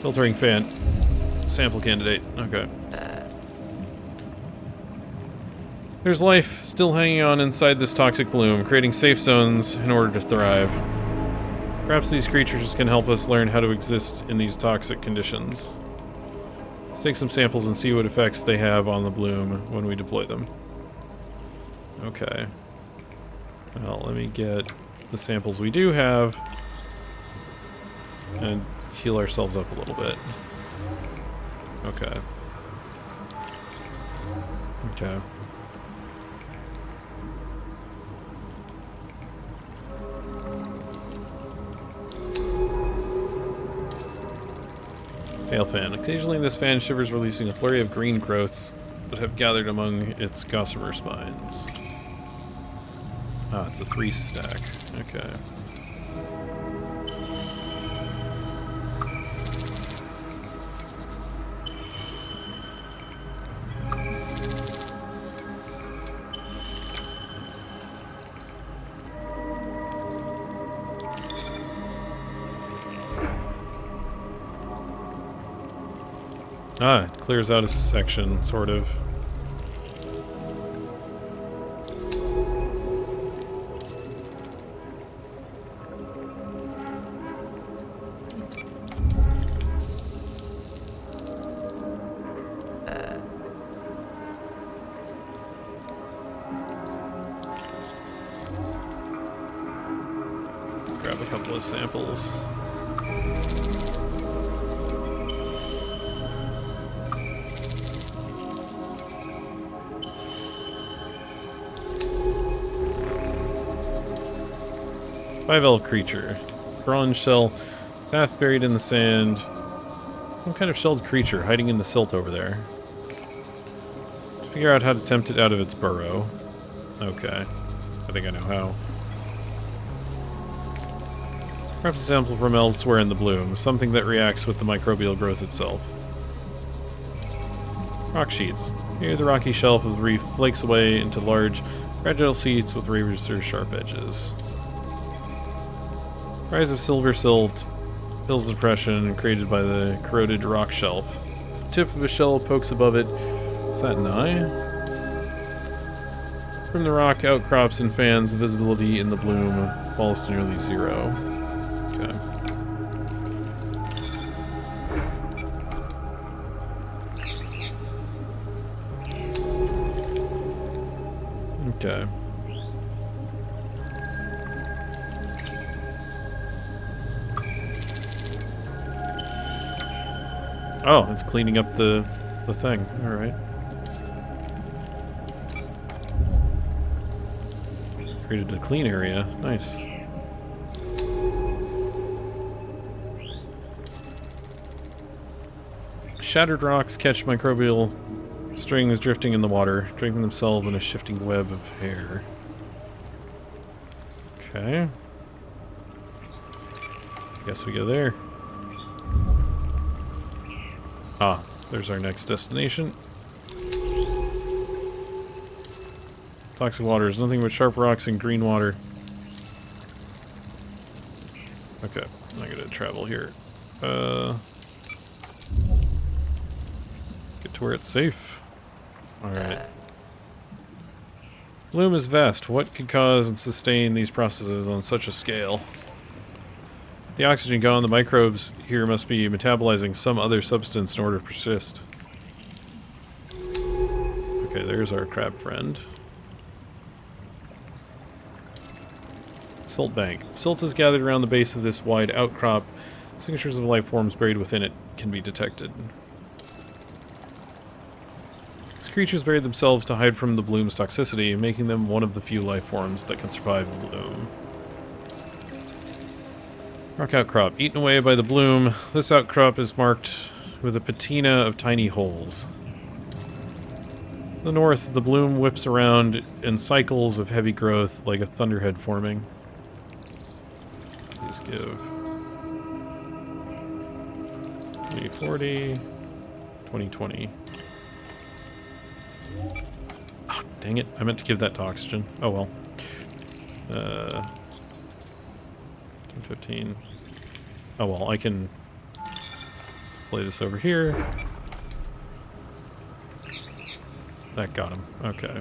A: Filtering fan. Sample candidate. Okay. There's life still hanging on inside this toxic bloom, creating safe zones in order to thrive. Perhaps these creatures can help us learn how to exist in these toxic conditions. Let's take some samples and see what effects they have on the bloom when we deploy them. Okay. Well, let me get the samples we do have and heal ourselves up a little bit. Okay. Okay. Pale fan. Occasionally this fan shivers, releasing a flurry of green growths that have gathered among its gossamer spines. Ah, it's a 3-stack. Okay. Ah, it clears out a section, sort of. Grab a couple of samples. Bivalve creature. Bronze shell. Path buried in the sand. Some kind of shelled creature hiding in the silt over there. To figure out how to tempt it out of its burrow. Okay. I think I know how. Perhaps a sample from elsewhere in the bloom. Something that reacts with the microbial growth itself. Rock sheets. Here the rocky shelf of the reef flakes away into large, fragile sheets with razor-sharp edges. Rise of silver silt fills the depression created by the corroded rock shelf. The tip of a shell pokes above it. Is that an eye? From the rock outcrops and fans, the visibility in the bloom falls to nearly zero. Okay. Okay. Oh, it's cleaning up the thing. All right. Created a clean area. Nice. Shattered rocks catch microbial strings drifting in the water, draping themselves in a shifting web of hair. Okay. Guess we go there. Ah, there's our next destination. Toxic water is nothing but sharp rocks and green water. Okay, I gotta travel here. Get to where it's safe. Alright. Bloom is vast. What could cause and sustain these processes on such a scale? The oxygen gone, the microbes here must be metabolizing some other substance in order to persist. Okay, there's our crab friend. Silt bank. Silt is gathered around the base of this wide outcrop. Signatures of life forms buried within it can be detected. These creatures buried themselves to hide from the bloom's toxicity, making them one of the few life forms that can survive the bloom. Rock outcrop. Eaten away by the bloom, this outcrop is marked with a patina of tiny holes. To the north, the bloom whips around in cycles of heavy growth like a thunderhead forming. Please give 2040, 2020. Oh, dang it. I meant to give that to oxygen. Oh well. 1015. Oh well, I can play this over here. That got him. Okay.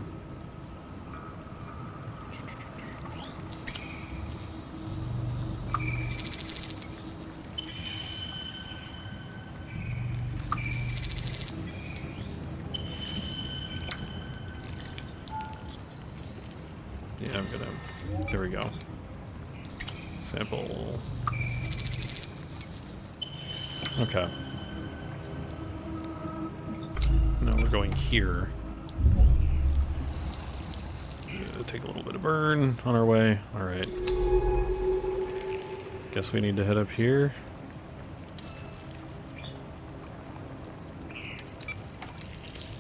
A: Yeah, I'm gonna... There we go. Sample... Okay. Now we're going here. Take a little bit of burn on our way. Alright. Guess we need to head up here.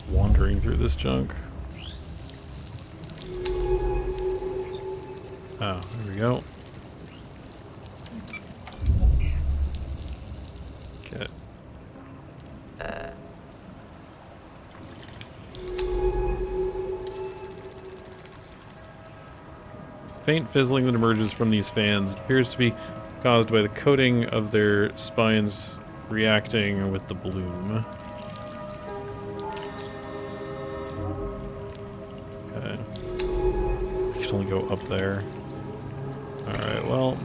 A: Wandering through this junk. Oh, there we go. Okay. Faint fizzling that emerges from these fans appears to be caused by the coating of their spines reacting with the bloom. Okay. We can only go up there. Alright, well...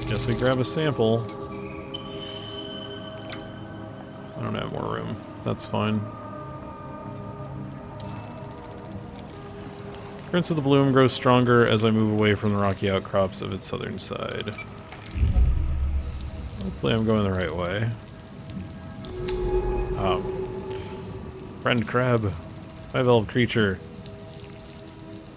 A: Guess we grab a sample. I don't have more room. That's fine. Currents of the bloom grow stronger as I move away from the rocky outcrops of its southern side. Hopefully I'm going the right way. Friend crab. Bivalve creature.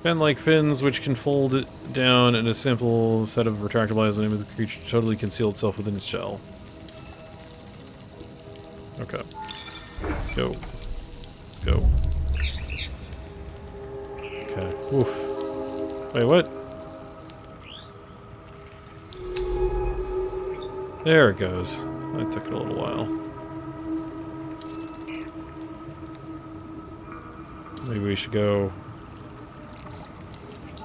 A: Fin-like fins which can fold it down in a simple set of retractable eyes, enable the creature to totally conceal itself within its shell. Okay. Let's go. Let's go. Okay. Oof. Wait, what? There it goes. That took it a little while. Maybe we should go...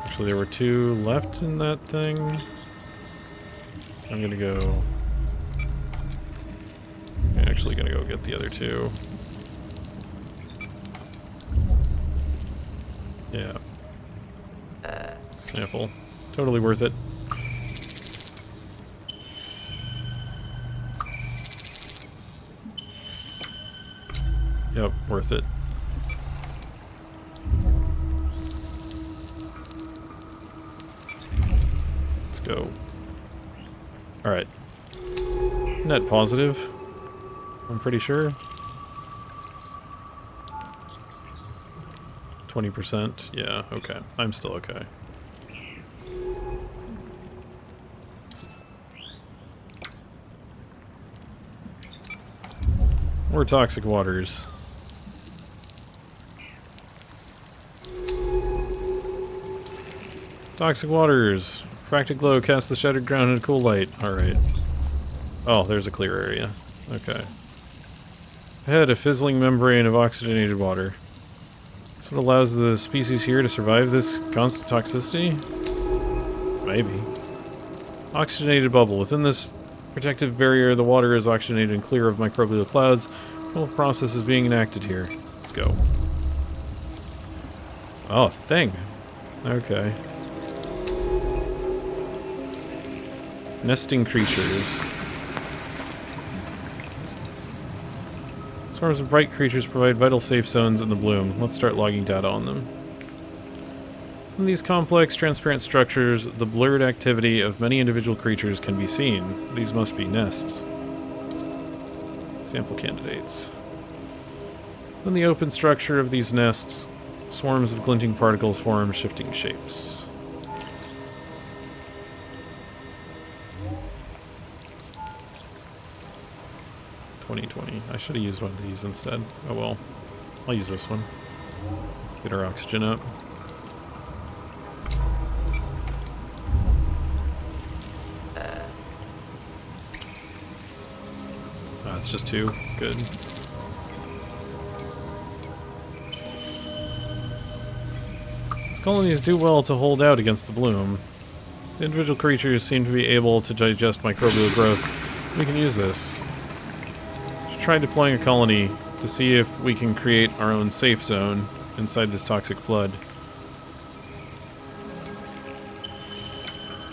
A: Actually, there were two left in that thing. So I'm gonna go... I'm actually gonna go get the other two. Yeah. Sample. Totally worth it. Yep, worth it. go. Alright. Net positive. I'm pretty sure. 20%. Yeah, okay. I'm still okay. More toxic waters. Toxic waters. Fractic glow, cast the shattered ground in a cool light. Alright. Oh, there's a clear area. Okay. Ahead, a fizzling membrane of oxygenated water. This what allows the species here to survive this constant toxicity? Maybe. Oxygenated bubble. Within this protective barrier, the water is oxygenated and clear of microbial clouds. The process is being enacted here. Let's go. Oh, thing. Okay. Nesting creatures. Swarms of bright creatures provide vital safe zones in the bloom. Let's start logging data on them. In these complex, transparent structures, the blurred activity of many individual creatures can be seen. These must be nests. Sample candidates. In the open structure of these nests, swarms of glinting particles form shifting shapes. I should have used one of these instead. Oh well. I'll use this one. Let's get our oxygen up. It's just 2. Good. These colonies do well to hold out against the bloom. The individual creatures seem to be able to digest microbial growth. We can use this. Try deploying a colony to see if we can create our own safe zone inside this toxic flood.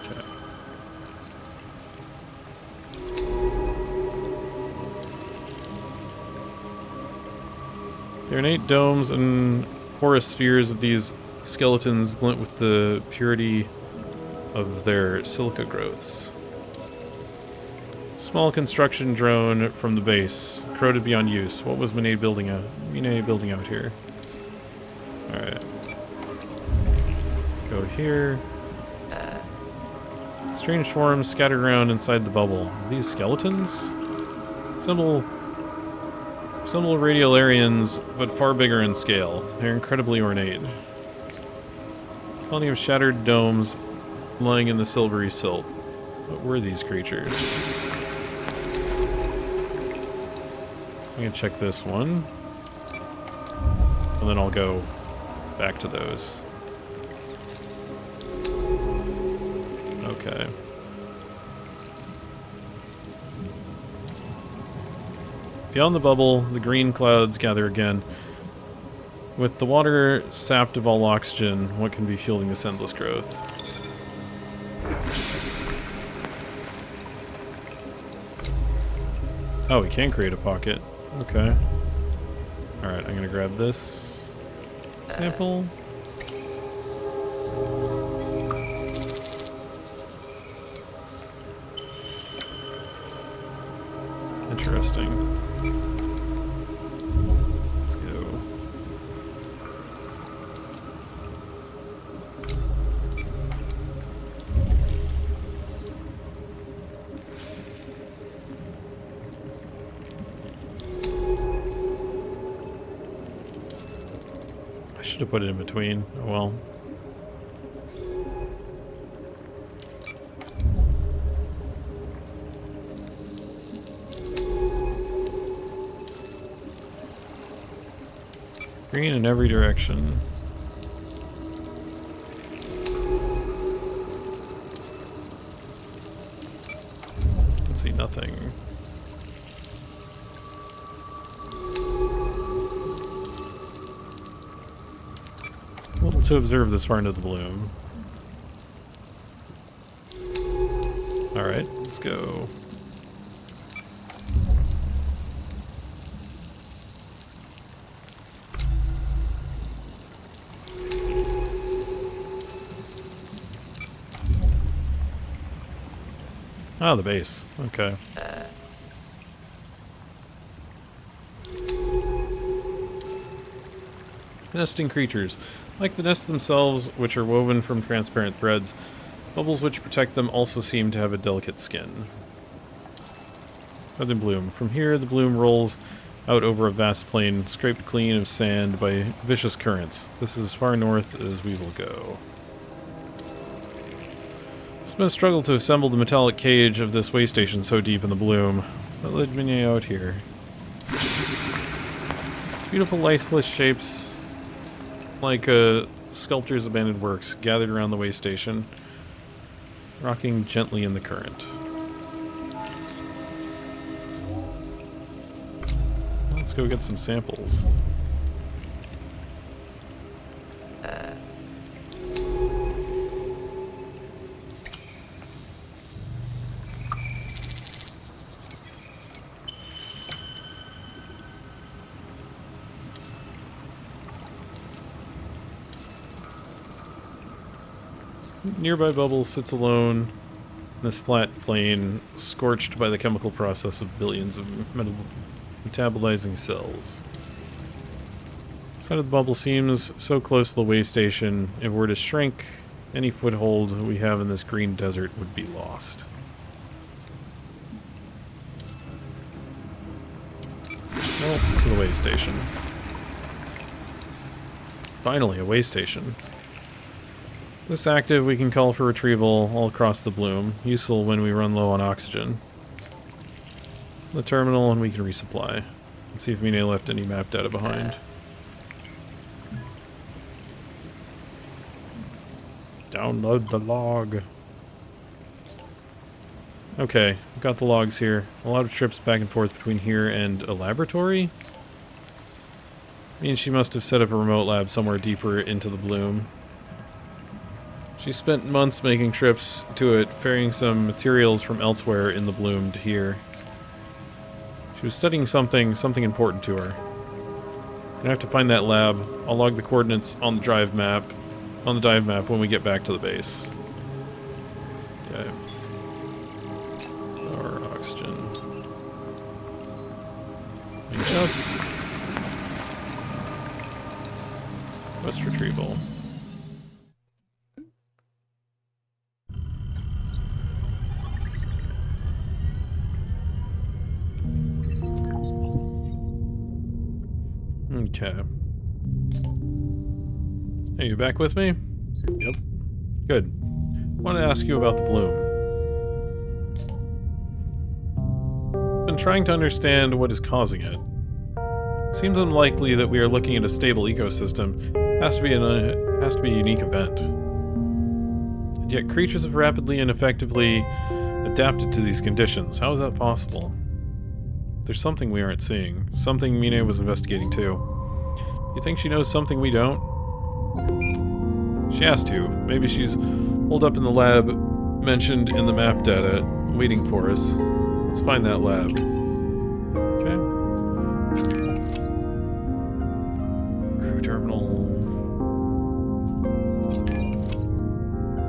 A: Okay. The ornate domes and porous spheres of these skeletons glint with the purity of their silica growths. Small construction drone from the base. Corroded beyond use. What was Mine building out here? Alright. Go here. Strange forms scattered around inside the bubble. Are these skeletons? Resemble radiolarians, but far bigger in scale. They're incredibly ornate. Colony of shattered domes lying in the silvery silt. What were these creatures? I'm gonna check this one, and then I'll go back to those. Okay. Beyond the bubble, the green clouds gather again. With the water sapped of all oxygen, what can be fueling this endless growth? Oh, we can create a pocket. Okay. Alright, I'm gonna grab this sample. Interesting. Let's go. I should have put it in between. Oh well. Green in every direction. Can see nothing. Little to observe this far into the bloom. Alright, let's go. Ah, the base. Okay. Nesting creatures. Like the nests themselves, which are woven from transparent threads, bubbles which protect them also seem to have a delicate skin. Southern bloom. From here, the bloom rolls out over a vast plain, scraped clean of sand by vicious currents. This is as far north as we will go. It's been a struggle to assemble the metallic cage of this way station so deep in the bloom. That led me out here. Beautiful lifeless shapes, like a sculptor's abandoned works, gathered around the way station, rocking gently in the current. Let's go get some samples. Nearby bubble sits alone in this flat plain, scorched by the chemical process of billions of metabolizing cells. The side of the bubble seems so close to the way station, if it were to shrink, any foothold we have in this green desert would be lost. Well, to the way station. Finally, a way station. This active, we can call for retrieval all across the bloom, useful when we run low on oxygen. The terminal, and we can resupply. Let's see if Mine left any map data behind. Download the log. Okay, got the logs here. A lot of trips back and forth between here and a laboratory. Means she must have set up a remote lab somewhere deeper into the bloom. She spent months making trips to it, ferrying some materials from elsewhere in the bloom to here. She was studying something important to her. I have to find that lab. I'll log the coordinates on the dive map when we get back to the base. Okay. Our oxygen. Up. West retrieval. Okay. Are you back with me? Yep. Good. I want to ask you about the bloom. Been trying to understand what is causing it. Seems unlikely that we are looking at a stable ecosystem. Has to be a unique event. And yet creatures have rapidly and effectively adapted to these conditions. How is that possible? There's something we aren't seeing. Something Mine was investigating too. You think she knows something we don't? She has to. Maybe she's holed up in the lab mentioned in the map data, waiting for us. Let's find that lab. Okay. Crew terminal.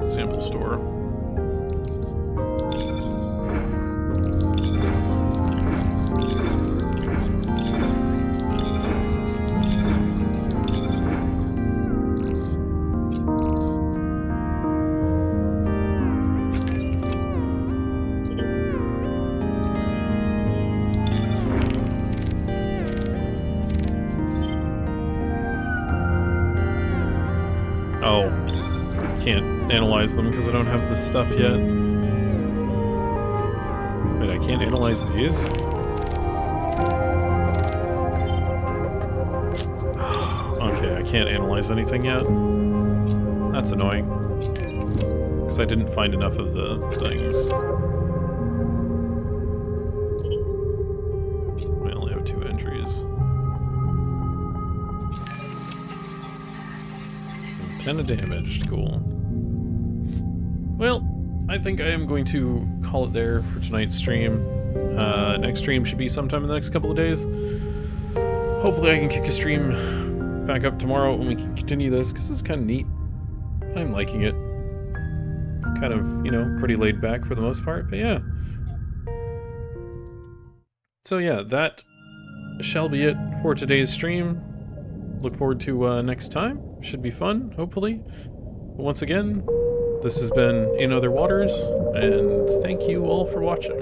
A: Sample store. Oh, can't analyze them because I don't have the stuff yet. Wait, I can't analyze these? Okay, I can't analyze anything yet. That's annoying. Because I didn't find enough of the things. I only have 2 entries. 10 of damage, cool. Well, I think I am going to call it there for tonight's stream. Next stream should be sometime in the next couple of days. Hopefully I can kick a stream back up tomorrow and we can continue this, because this is kind of neat. I'm liking it. kind of, you know, pretty laid back for the most part, but yeah. So yeah, that shall be it for today's stream. Look forward to next time. Should be fun, hopefully. Once again, this has been In Other Waters, and thank you all for watching.